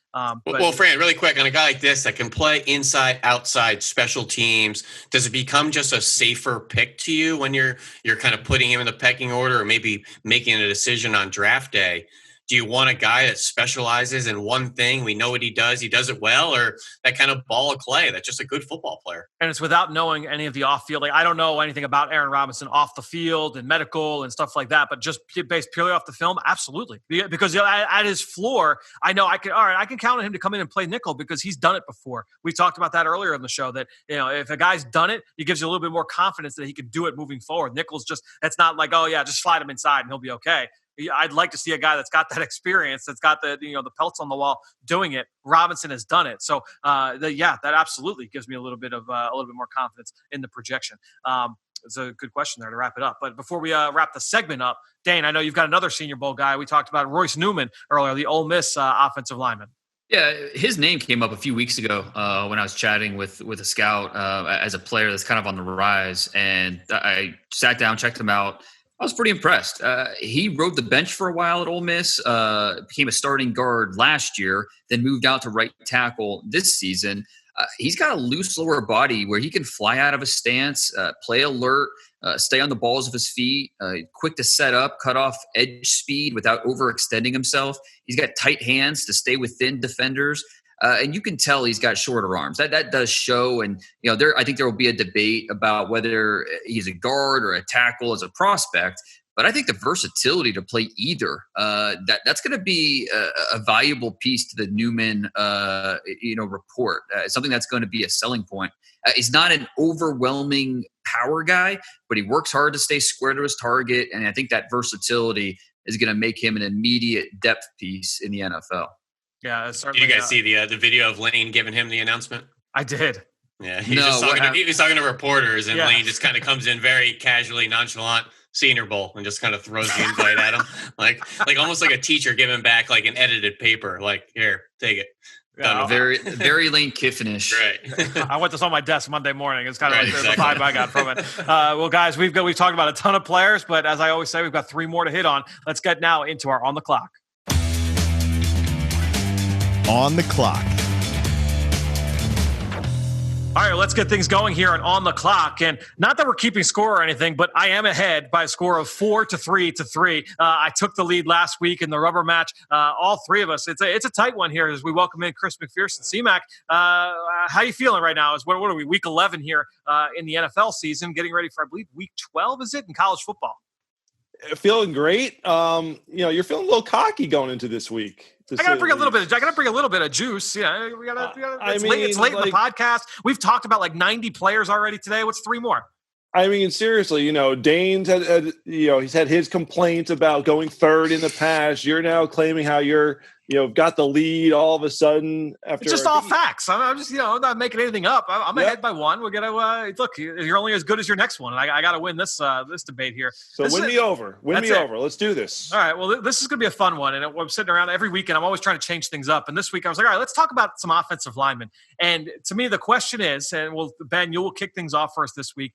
Well, Fran, really quick, on a guy like this that can play inside, outside, special teams, does it become just a safer pick to you when you're kind of putting him in the pecking order, or maybe making a decision on draft day? Do you want a guy that specializes in one thing? We know what he does it well, or that kind of ball of clay that's just a good football player? And it's without knowing any of the off-field. Like, I don't know anything about Aaron Robinson off the field and medical and stuff like that, but just based purely off the film, absolutely. Because at his floor, I know I can count on him to come in and play nickel because he's done it before. We talked about that earlier in the show, that if a guy's done it, it gives you a little bit more confidence that he can do it moving forward. Nickel's that's not like, just slide him inside and he'll be okay. I'd like to see a guy that's got that experience, that's got the pelts on the wall doing it. Robinson has done it, so that absolutely gives me a little bit more confidence in the projection. It's a good question there to wrap it up. But before we wrap the segment up, Dane, I know you've got another Senior Bowl guy. We talked about Royce Newman earlier, the Ole Miss offensive lineman. Yeah, his name came up a few weeks ago when I was chatting with a scout as a player that's kind of on the rise, and I sat down, checked him out. I was pretty impressed. He rode the bench for a while at Ole Miss, became a starting guard last year, then moved out to right tackle this season. He's got a loose lower body where he can fly out of a stance, play alert, stay on the balls of his feet, quick to set up, cut off edge speed without overextending himself. He's got tight hands to stay within defenders. And you can tell he's got shorter arms. That does show. And, I think there will be a debate about whether he's a guard or a tackle as a prospect. But I think the versatility to play either, that's going to be a valuable piece to the Newman, report. Something that's going to be a selling point. He's not an overwhelming power guy, but he works hard to stay square to his target. And I think that versatility is going to make him an immediate depth piece in the NFL. Yeah, did you guys see the video of Lane giving him the announcement? I did. Yeah, he was talking to reporters, and Lane just kind of comes in very casually, nonchalant, Senior Bowl, and just kind of throws the invite at him, like almost like a teacher giving back like an edited paper, like, here, take it. Very, very Lane Kiffin-ish. Right. I went this on my desk Monday morning. It's kind of the vibe I got from it. Well, guys, we've talked about a ton of players, but as I always say, we've got 3 more to hit on. Let's get now into our On the Clock. On the Clock. All right, let's get things going here on the Clock. And not that we're keeping score or anything, but I am ahead by a score of 4-3. I took the lead last week in the rubber match. All 3 of us. It's a tight one here as we welcome in Chris McPherson. C-Mac, how you feeling right now? What are we, week 11 here in the NFL season, getting ready for, I believe, week 12, is it, in college football? Feeling great. You're feeling a little cocky going into this week. I gotta bring a little bit of juice. Yeah, it's late in the podcast. We've talked about like 90 players already today. What's 3 more? I mean, seriously, Dane's he's had his complaints about going third in the past. You're now claiming how you're, got the lead all of a sudden after. It's just all facts. I'm just, I'm not making anything up. I'm ahead by one. We're gonna look. You're only as good as your next one, and I got to win this debate here. So win me over. Let's do this. All right. Well, this is gonna be a fun one, and I'm sitting around every weekend. I'm always trying to change things up, and this week I was like, all right, let's talk about some offensive linemen. And to me, the question is, and Ben, you will kick things off for us this week.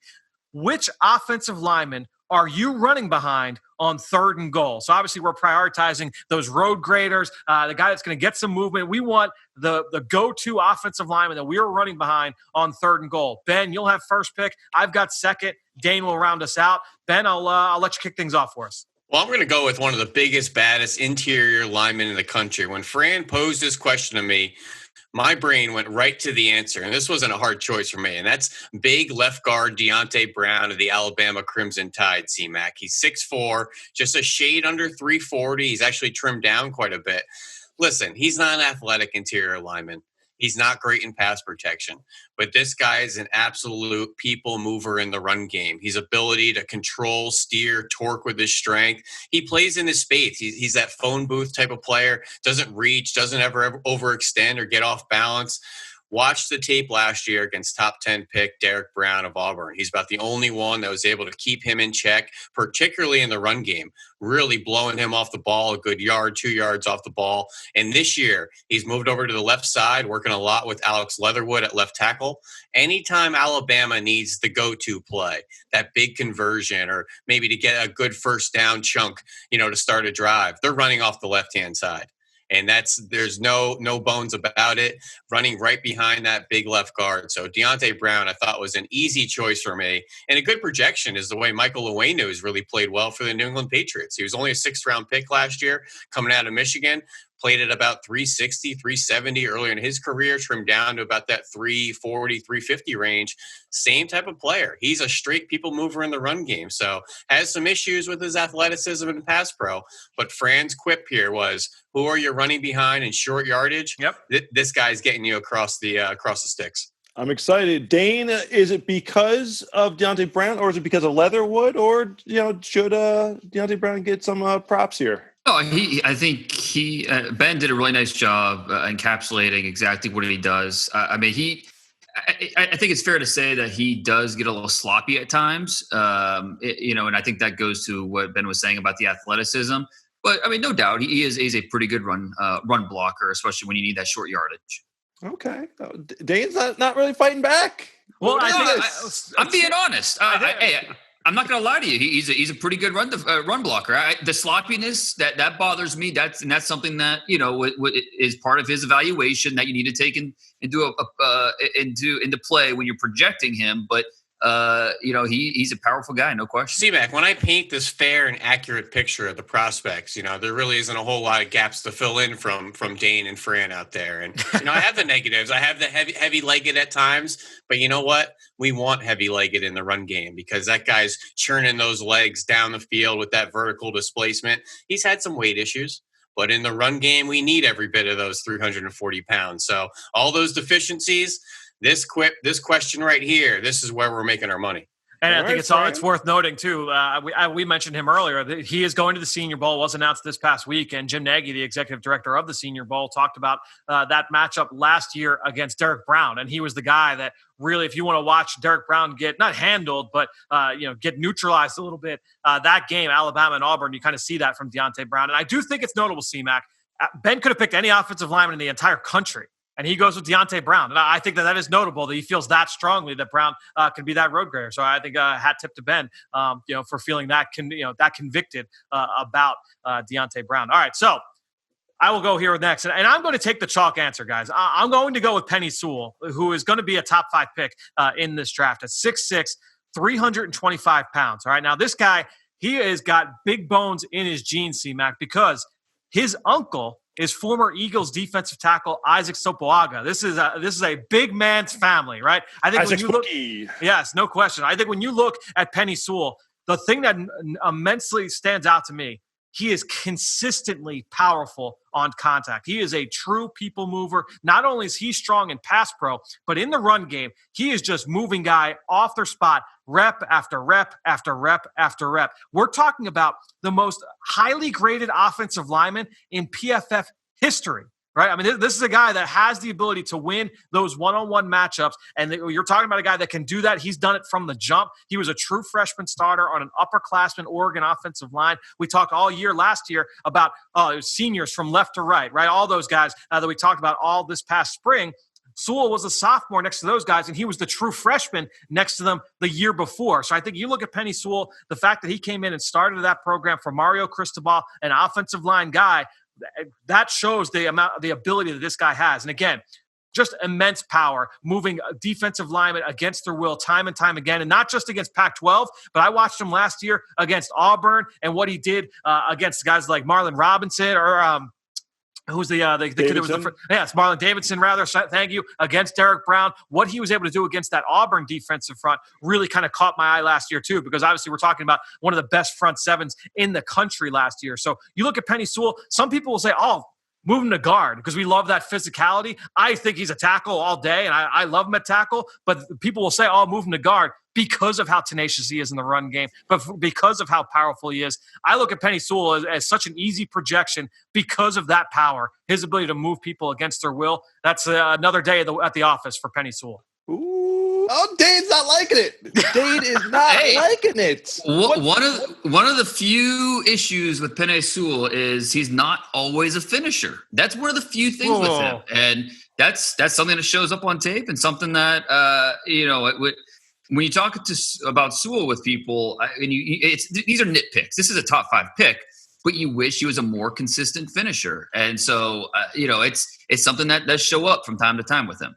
Which offensive lineman are you running behind on 3rd and goal? So obviously we're prioritizing those road graders, the guy that's going to get some movement. We want the go-to offensive lineman that we are running behind on 3rd and goal. Ben, you'll have first pick. I've got second. Dane will round us out. Ben, I'll let you kick things off for us. Well, I'm going to go with one of the biggest, baddest interior linemen in the country. When Fran posed this question to me, my brain went right to the answer, and this wasn't a hard choice for me, and that's big left guard Deontay Brown of the Alabama Crimson Tide, C-Mac. He's 6'4", just a shade under 340. He's actually trimmed down quite a bit. Listen, he's not an athletic interior lineman. He's not great in pass protection, but this guy is an absolute people mover in the run game. His ability to control, steer, torque with his strength. He plays in his space. He's that phone booth type of player, doesn't reach, doesn't ever overextend or get off balance. Watch the tape last year against top 10 pick Derek Brown of Auburn. He's about the only one that was able to keep him in check, particularly in the run game, really blowing him off the ball a good yard, 2 yards off the ball. And this year, he's moved over to the left side, working a lot with Alex Leatherwood at left tackle. Anytime Alabama needs the go-to play, that big conversion, or maybe to get a good first down chunk, to start a drive, they're running off the left-hand side. And there's no bones about it, running right behind that big left guard. So Deontay Brown, I thought, was an easy choice for me. And a good projection is the way Michael Owenu has really played well for the New England Patriots. He was only a 6th-round pick last year, coming out of Michigan. Played at about 360, 370 earlier in his career, trimmed down to about that 340, 350 range. Same type of player. He's a straight people mover in the run game. So has some issues with his athleticism and pass pro. But Fran's quip here was, who are you running behind in short yardage? Yep. This guy's getting you across the sticks. I'm excited. Dane, is it because of Deontay Brown, or is it because of Leatherwood, or should Deontay Brown get some props here? No, I think Ben did a really nice job encapsulating exactly what he does. I think it's fair to say that he does get a little sloppy at times, and I think that goes to what Ben was saying about the athleticism. But I mean, no doubt, he is a pretty good run blocker, especially when you need that short yardage. Okay, Dane's not really fighting back. Well, I'm being honest. I'm not going to lie to you. He's a pretty good run blocker. The sloppiness that bothers me. That's something that is part of his evaluation that you need to take into play when you're projecting him. But he's a powerful guy, no question. C-Mac, when I paint this fair and accurate picture of the prospects, there really isn't a whole lot of gaps to fill in from Dane and Fran out there. And, I have the negatives. I have the heavy-legged at times. But you know what? We want heavy-legged in the run game because that guy's churning those legs down the field with that vertical displacement. He's had some weight issues. But in the run game, we need every bit of those 340 pounds. So all those deficiencies – This question right here, this is where we're making our money. And I think it's worth noting, too, we mentioned him earlier, that he is going to the Senior Bowl, was announced this past week, and Jim Nagy, the executive director of the Senior Bowl, talked about that matchup last year against Derek Brown, and he was the guy that really, if you want to watch Derek Brown get, not handled, but get neutralized a little bit, that game, Alabama and Auburn, you kind of see that from Deontay Brown. And I do think it's notable, C-Mac. Ben could have picked any offensive lineman in the entire country, and he goes with Deontay Brown. And I think that is notable that he feels that strongly that Brown can be that road grader. So I think hat tip to Ben, for feeling that convicted about Deontay Brown. All right, so I will go here next. And I'm going to take the chalk answer, guys. I'm going to go with Penei Sewell, who is going to be a top 5 pick in this draft at 6'6", 325 pounds. All right, now this guy, he has got big bones in his genes, C-Mac, because his uncle is former Eagles defensive tackle Isaac Sopoaga. This is a big man's family, right? I think Isaac's when you look, yes, no question. I think when you look at Penei Sewell, the thing that immensely stands out to me he is consistently powerful on contact. He is a true people mover. Not only is he strong in pass pro, but in the run game, he is just moving guy off their spot, rep after rep after rep after rep. We're talking about the most highly graded offensive lineman in PFF history. Right. I mean, this is a guy that has the ability to win those one-on-one matchups. And you're talking about a guy that can do that. He's done it from the jump. He was a true freshman starter on an upperclassman Oregon offensive line. We talked all year last year about seniors from left to right, all those guys that we talked about all this past spring. Sewell was a sophomore next to those guys, and he was the true freshman next to them the year before. So I think you look at Penei Sewell, the fact that he came in and started that program for Mario Cristobal, an offensive line guy, that shows the ability that this guy has. And again, just immense power, moving defensive linemen against their will time and time again, and not just against Pac-12, but I watched him last year against Auburn and what he did against guys like Marlon Robinson or who's the kid that was it's Marlon Davidson, rather. Thank you. Against Derek Brown. What he was able to do against that Auburn defensive front really kind of caught my eye last year, too, because obviously we're talking about one of the best front sevens in the country last year. So you look at Penei Sewell, some people will say, move him to guard because we love that physicality. I think he's a tackle all day, and I love him at tackle, but people will say, move him to guard because of how tenacious he is in the run game, but because of how powerful he is. I look at Penei Sewell as such an easy projection because of that power, his ability to move people against their will. That's another day at the office for Penei Sewell. Ooh. Dane's not liking it. Dane is not liking it. One of the few issues with Penei Sewell is he's not always a finisher. That's one of the few things with him, and that's something that shows up on tape and something that when you talk about Sewell with people, these are nitpicks. This is a top 5 pick, but you wish he was a more consistent finisher, and so it's something that does show up from time to time with him.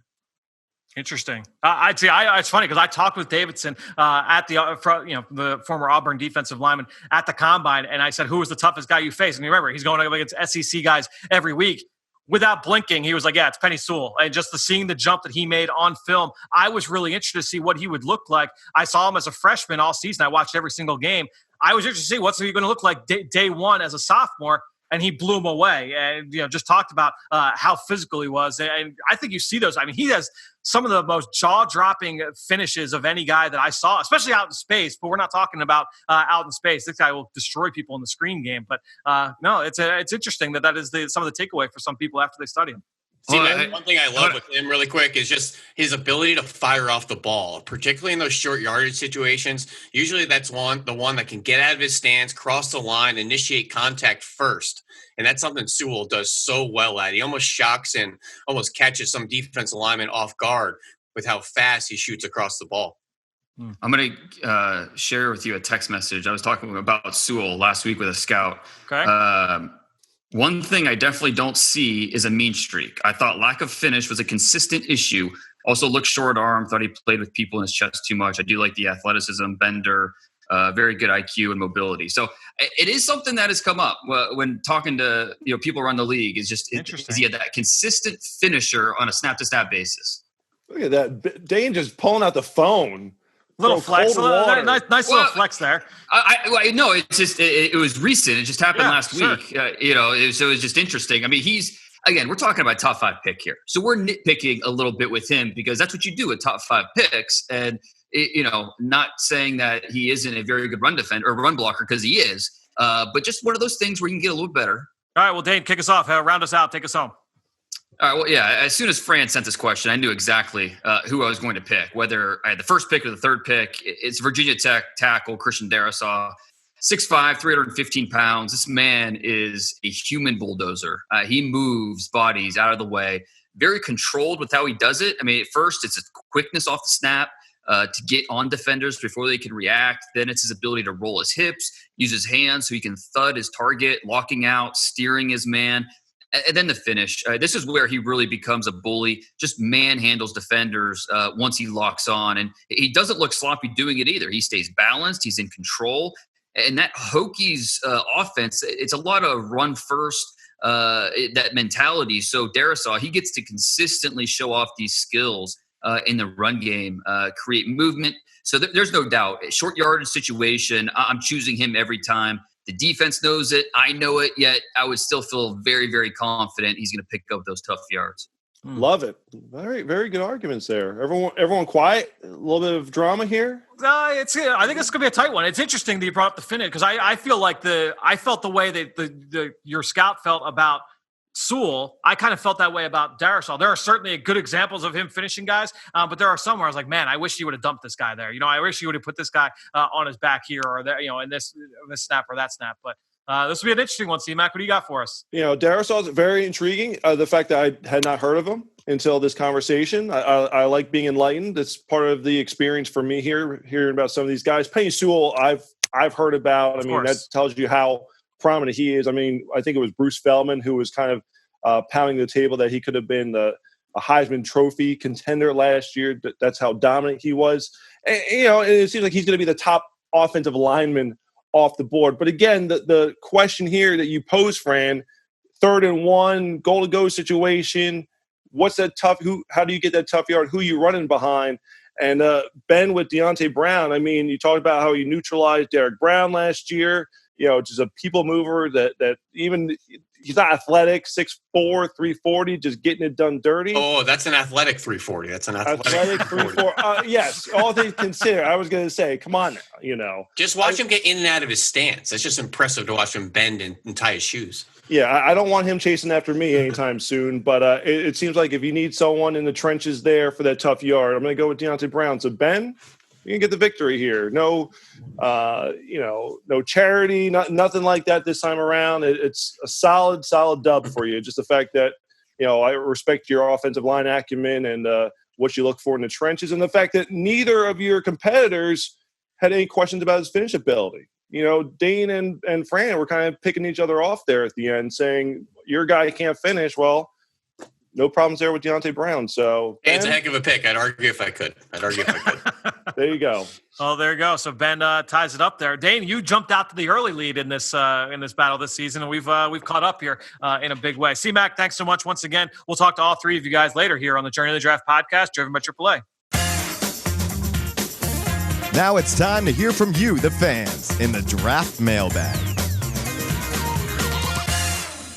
Interesting. It's funny because I talked with Davidson at the former Auburn defensive lineman at the combine, and I said, "Who was the toughest guy you faced?" And remember, he's going up against SEC guys every week. Without blinking, he was like, "Yeah, it's Penei Sewell." And just seeing the jump that he made on film, I was really interested to see what he would look like. I saw him as a freshman all season. I watched every single game. I was interested to see what's he going to look like day one as a sophomore. And he blew him away, and just talked about how physical he was. And I think you see those. I mean, he has some of the most jaw-dropping finishes of any guy that I saw, especially out in space. But we're not talking about out in space. This guy will destroy people in the screen game. But no, it's interesting that is some of the takeaway for some people after they study him. See, one thing I love with him really quick is just his ability to fire off the ball, particularly in those short yardage situations. Usually that's the one that can get out of his stance, cross the line, initiate contact first. And that's something Sewell does so well at. He almost shocks and almost catches some defensive lineman off guard with how fast he shoots across the ball. I'm going to share with you a text message. I was talking about Sewell last week with a scout. Okay. One thing I definitely don't see is a mean streak. I thought lack of finish was a consistent issue. Also looked short arm, thought he played with people in his chest too much. I do like the athleticism, bender, very good IQ and mobility. So it is something that has come up when talking to people around the league. Is just is he had that consistent finisher on a snap-to-snap basis. Look at that. Dane just pulling out the phone. Little flex, nice little flex there. I know it's just it was recent. It just happened last week. So it was just interesting. I mean, we're talking about top 5 pick here, so we're nitpicking a little bit with him because that's what you do with top 5 picks, and not saying that he isn't a very good run defender or run blocker because he is, but just one of those things where you can get a little better. All right, well, Dane, kick us off. Round us out. Take us home. All right. Well, yeah. As soon as Fran sent this question, I knew exactly who I was going to pick. Whether I had the first pick or the third pick, it's Virginia Tech tackle Christian Darrisaw, 6'5", 315 pounds. This man is a human bulldozer. He moves bodies out of the way. Very controlled with how he does it. I mean, at first it's a quickness off the snap to get on defenders before they can react. Then it's his ability to roll his hips, use his hands so he can thud his target, locking out, steering his man. And then the finish. This is where he really becomes a bully, just manhandles defenders once he locks on. And he doesn't look sloppy doing it either. He stays balanced. He's in control. And that Hokies offense, it's a lot of run first, that mentality. So Darrisaw, he gets to consistently show off these skills in the run game, create movement. So there's no doubt. Short yardage situation, I'm choosing him every time. The defense knows it. I know it, yet I would still feel very, very confident he's going to pick up those tough yards. Love it. Very, very good arguments there. Everyone quiet. A little bit of drama here. I think it's going to be a tight one. It's interesting that you brought up the finish because I feel like I felt the way that your scout felt about Sewell. I kind of felt that way about Darrisaw. There are certainly good examples of him finishing guys, but there are some where I was like, man, I wish you would have dumped this guy there. I wish you would have put this guy on his back here or there, in this snap or that snap. But this will be an interesting one, C-Mac. What do you got for us? Darrisaw is very intriguing. The fact that I had not heard of him until this conversation. I like being enlightened. It's part of the experience for me here, hearing about some of these guys. Penny Sewell, I've heard about. That tells you how prominent he is. I think it was Bruce Feldman who was kind of pounding the table that he could have been a Heisman Trophy contender last year. That's how dominant he was. And it seems like he's going to be the top offensive lineman off the board. But again, the question here that you pose, Fran, 3rd and 1, goal-to-go situation, what's that tough? How do you get that tough yard? Who are you running behind? And Ben with Deontay Brown, you talked about how you neutralized Derek Brown last year, just a people mover that even he's not athletic, 6'4", 340, just getting it done dirty. Oh, that's an athletic 340. That's an athletic 340. Yes, all things considered, I was going to say, come on now, Just watch him get in and out of his stance. That's just impressive to watch him bend and tie his shoes. Yeah, I don't want him chasing after me anytime soon, but it seems like if you need someone in the trenches there for that tough yard, I'm going to go with Deontay Brown. So, Ben, you can get the victory here. No, no charity, nothing like that this time around. It's a solid dub for you. Just the fact that, I respect your offensive line acumen and what you look for in the trenches, and the fact that neither of your competitors had any questions about his finish ability. Dane and Fran were kind of picking each other off there at the end, saying, your guy can't finish. Well, no problems there with Deontay Brown. So hey, it's a heck of a pick. I'd argue if I could. There you go. Oh, there you go. So Ben ties it up there. Dane, you jumped out to the early lead in this battle this season, and we've caught up here in a big way. C-Mac, thanks so much once again. We'll talk to all three of you guys later here on the Journey to the Draft podcast, driven by AAA. Now it's time to hear from you, the fans, in the Draft Mailbag.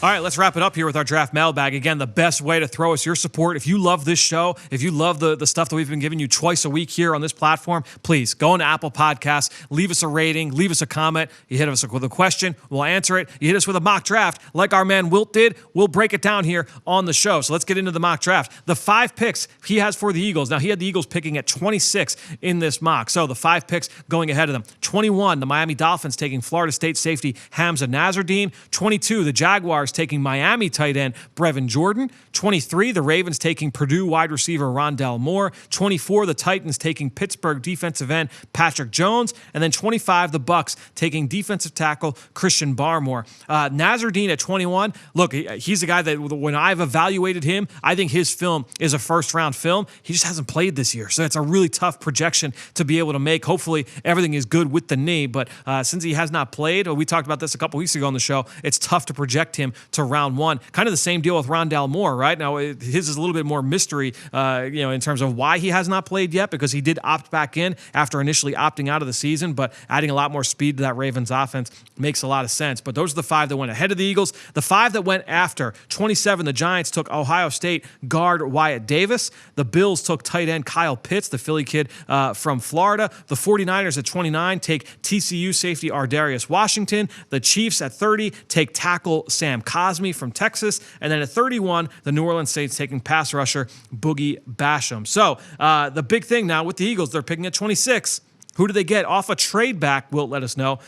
All right, let's wrap it up here with our draft mailbag. Again, the best way to throw us your support. If you love this show, if you love the stuff that we've been giving you twice a week here on this platform, please go into Apple Podcasts, leave us a rating, leave us a comment. You hit us with a question, we'll answer it. You hit us with a mock draft, like our man Wilt did, we'll break it down here on the show. So let's get into the mock draft. The 5 picks he has for the Eagles. Now, he had the Eagles picking at 26 in this mock. So the 5 picks going ahead of them. 21, the Miami Dolphins taking Florida State safety Hamza Nasruddin. 22, the Jaguars taking Miami tight end Brevin Jordan. 23, the Ravens taking Purdue wide receiver Rondell Moore. 24, the Titans taking Pittsburgh defensive end Patrick Jones. And then 25, the Bucks taking defensive tackle Christian Barmore. Nasruddin at 21, look, he's a guy that when I've evaluated him, I think his film is a first-round film. He just hasn't played this year, so it's a really tough projection to be able to make. Hopefully, everything is good with the knee, but since he has not played, we talked about this a couple weeks ago on the show, it's tough to project him to round 1. Kind of the same deal with Rondell Moore, right? Now, his is a little bit more mystery, in terms of why he has not played yet, because he did opt back in after initially opting out of the season, but adding a lot more speed to that Ravens offense makes a lot of sense. But those are the 5 that went ahead of the Eagles. The 5 that went after, 27, the Giants took Ohio State guard Wyatt Davis. The Bills took tight end Kyle Pitts, the Philly kid from Florida. The 49ers at 29 take TCU safety Ardarius Washington. The Chiefs at 30 take tackle Sam Cosmi from Texas. And then at 31, the New Orleans Saints taking pass rusher Boogie Basham. So the big thing now with the Eagles, they're picking at 26. Who do they get off a trade back? Wilt let us know.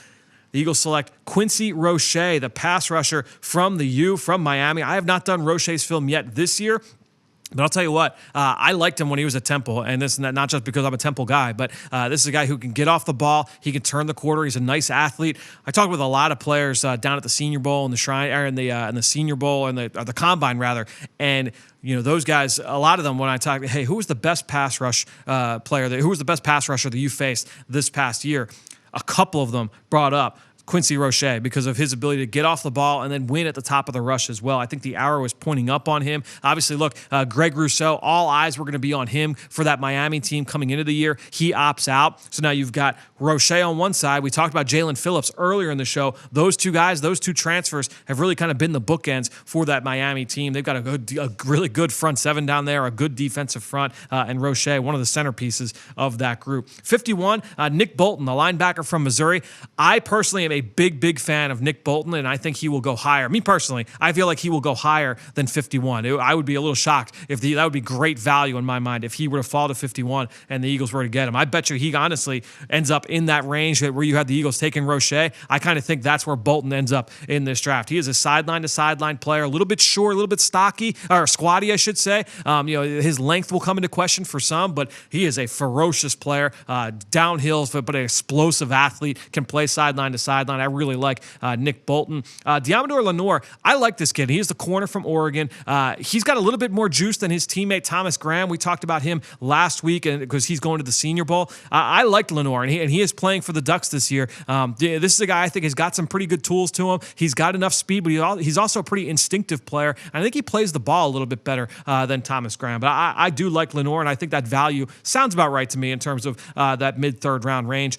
The Eagles select Quincy Roche, the pass rusher from the U from Miami. I have not done Roche's film yet this year, but I'll tell you what, I liked him when he was at Temple, and this is not just because I'm a Temple guy, but this is a guy who can get off the ball. He can turn the quarter. He's a nice athlete. I talked with a lot of players down at the Senior Bowl and the Shrine, or in the Senior Bowl and the Combine rather, and those guys. A lot of them, when I talk, hey, who was the best pass rush player? Who was the best pass rusher that you faced this past year? A couple of them brought up Quincy Roche because of his ability to get off the ball and then win at the top of the rush as well. I think the arrow is pointing up on him. Obviously, look, Greg Rousseau, all eyes were going to be on him for that Miami team coming into the year. He opts out. So now you've got Roche on one side. We talked about Jalen Phillips earlier in the show. Those two guys, those two transfers have really kind of been the bookends for that Miami team. They've got a really good front seven down there, a good defensive front, and Roche, one of the centerpieces of that group. 51, Nick Bolton, the linebacker from Missouri. I personally am a big fan of Nick Bolton, and I think he will go higher. Me personally, I feel like he will go higher than 51. I would be a little shocked if that would be great value in my mind if he were to fall to 51 and the Eagles were to get him. I bet you he honestly ends up in that range where you had the Eagles taking Roche. I kind of think that's where Bolton ends up in this draft. He is a sideline-to-sideline player, a little bit short, a little bit stocky, or squatty, I should say. His length will come into question for some, but he is a ferocious player, downhill, but an explosive athlete, can play sideline to sideline. I really like Nick Bolton. Diamador Lenore, I like this kid. He is the corner from Oregon. He's got a little bit more juice than his teammate Thomas Graham. We talked about him last week because he's going to the Senior Bowl. I like Lenore, and he is playing for the Ducks this year. This is a guy I think has got some pretty good tools to him. He's got enough speed, but he's also a pretty instinctive player. And I think he plays the ball a little bit better than Thomas Graham. But I do like Lenore, and I think that value sounds about right to me in terms of that mid-third round range.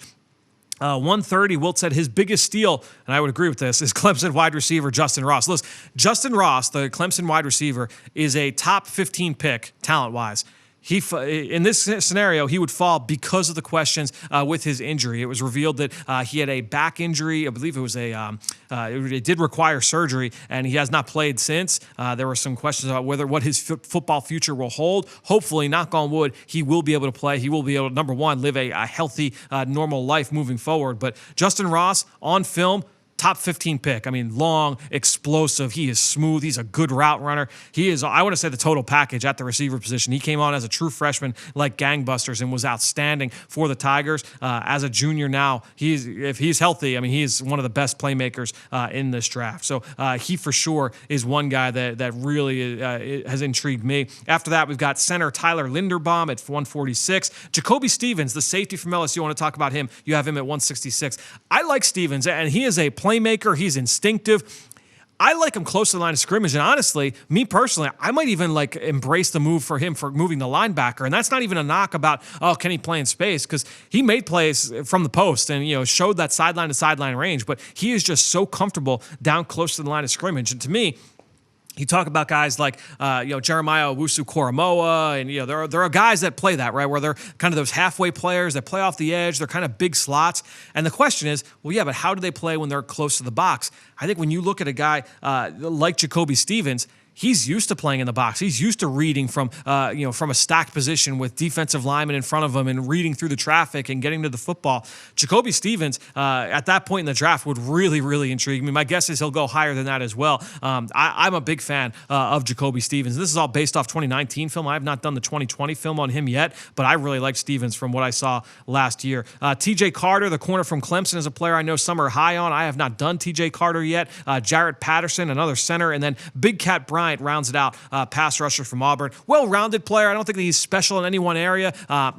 130, Wilt said his biggest steal, and I would agree with this, is Clemson wide receiver Justin Ross. Listen, Justin Ross, the Clemson wide receiver, is a top 15 pick talent-wise. In this scenario, he would fall because of the questions with his injury. It was revealed that he had a back injury. I believe it was it did require surgery, and he has not played since. There were some questions about what his football future will hold. Hopefully, knock on wood, he will be able to play. He will be able to, number one, live a healthy, normal life moving forward. But Justin Ross, on film, top 15 pick. I mean, long, explosive. He is smooth. He's a good route runner. He is, I want to say, the total package at the receiver position. He came on as a true freshman like gangbusters and was outstanding for the Tigers. As a junior now, if he's healthy, I mean, he is one of the best playmakers in this draft. So he for sure is one guy that really has intrigued me. After that, we've got center Tyler Linderbaum at 146. Jacoby Stevens, the safety from LSU. You want to talk about him? You have him at 166. I like Stevens, and he is a playmaker. He's instinctive. I like him close to the line of scrimmage, and honestly, me personally, I might even embrace the move for him for moving the linebacker, and that's not even a knock about, can he play in space, because he made plays from the post and showed that sideline to sideline range, but he is just so comfortable down close to the line of scrimmage, and to me, you talk about guys like Jeremiah Owusu-Koramoah, and there are guys that play that, right, where they're kind of those halfway players that play off the edge. They're kind of big slots, and the question is, well, yeah, but how do they play when they're close to the box? I think when you look at a guy like Jacoby Stevens, he's used to playing in the box. He's used to reading from a stacked position with defensive linemen in front of him and reading through the traffic and getting to the football. Jacoby Stevens, at that point in the draft, would really, really intrigue me. My guess is he'll go higher than that as well. I'm a big fan of Jacoby Stevens. This is all based off 2019 film. I have not done the 2020 film on him yet, but I really like Stevens from what I saw last year. TJ Carter, the corner from Clemson, is a player I know some are high on. I have not done TJ Carter yet. Jarrett Patterson, another center, and then Big Cat Bryant rounds it out, pass rusher from Auburn. Well-rounded player. I don't think that he's special in any one area.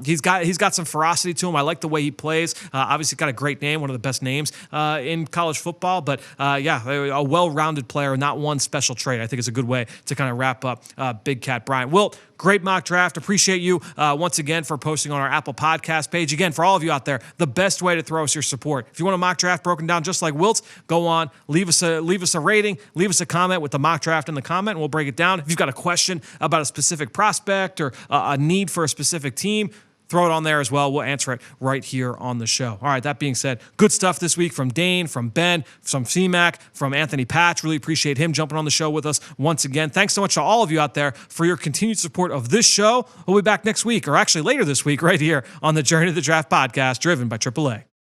He's got some ferocity to him. I like the way he plays. Obviously got a great name, one of the best names in college football. But a well-rounded player, not one special trait. I think is a good way to kind of wrap up Big Cat Bryant. Wilt, great mock draft. Appreciate you once again for posting on our Apple Podcast page. Again, for all of you out there, the best way to throw us your support. If you want a mock draft broken down just like Wilt's, go on, leave us a rating, leave us a comment with the mock draft in the comment, and we'll break it down. If you've got a question about a specific prospect or a need for a specific team, throw it on there as well. We'll answer it right here on the show. All right, that being said, good stuff this week from Dane, from Ben, from CMAC, from Anthony Patch. Really appreciate him jumping on the show with us once again. Thanks so much to all of you out there for your continued support of this show. We'll be back next week, or actually later this week, right here on the Journey to the Draft podcast, driven by AAA.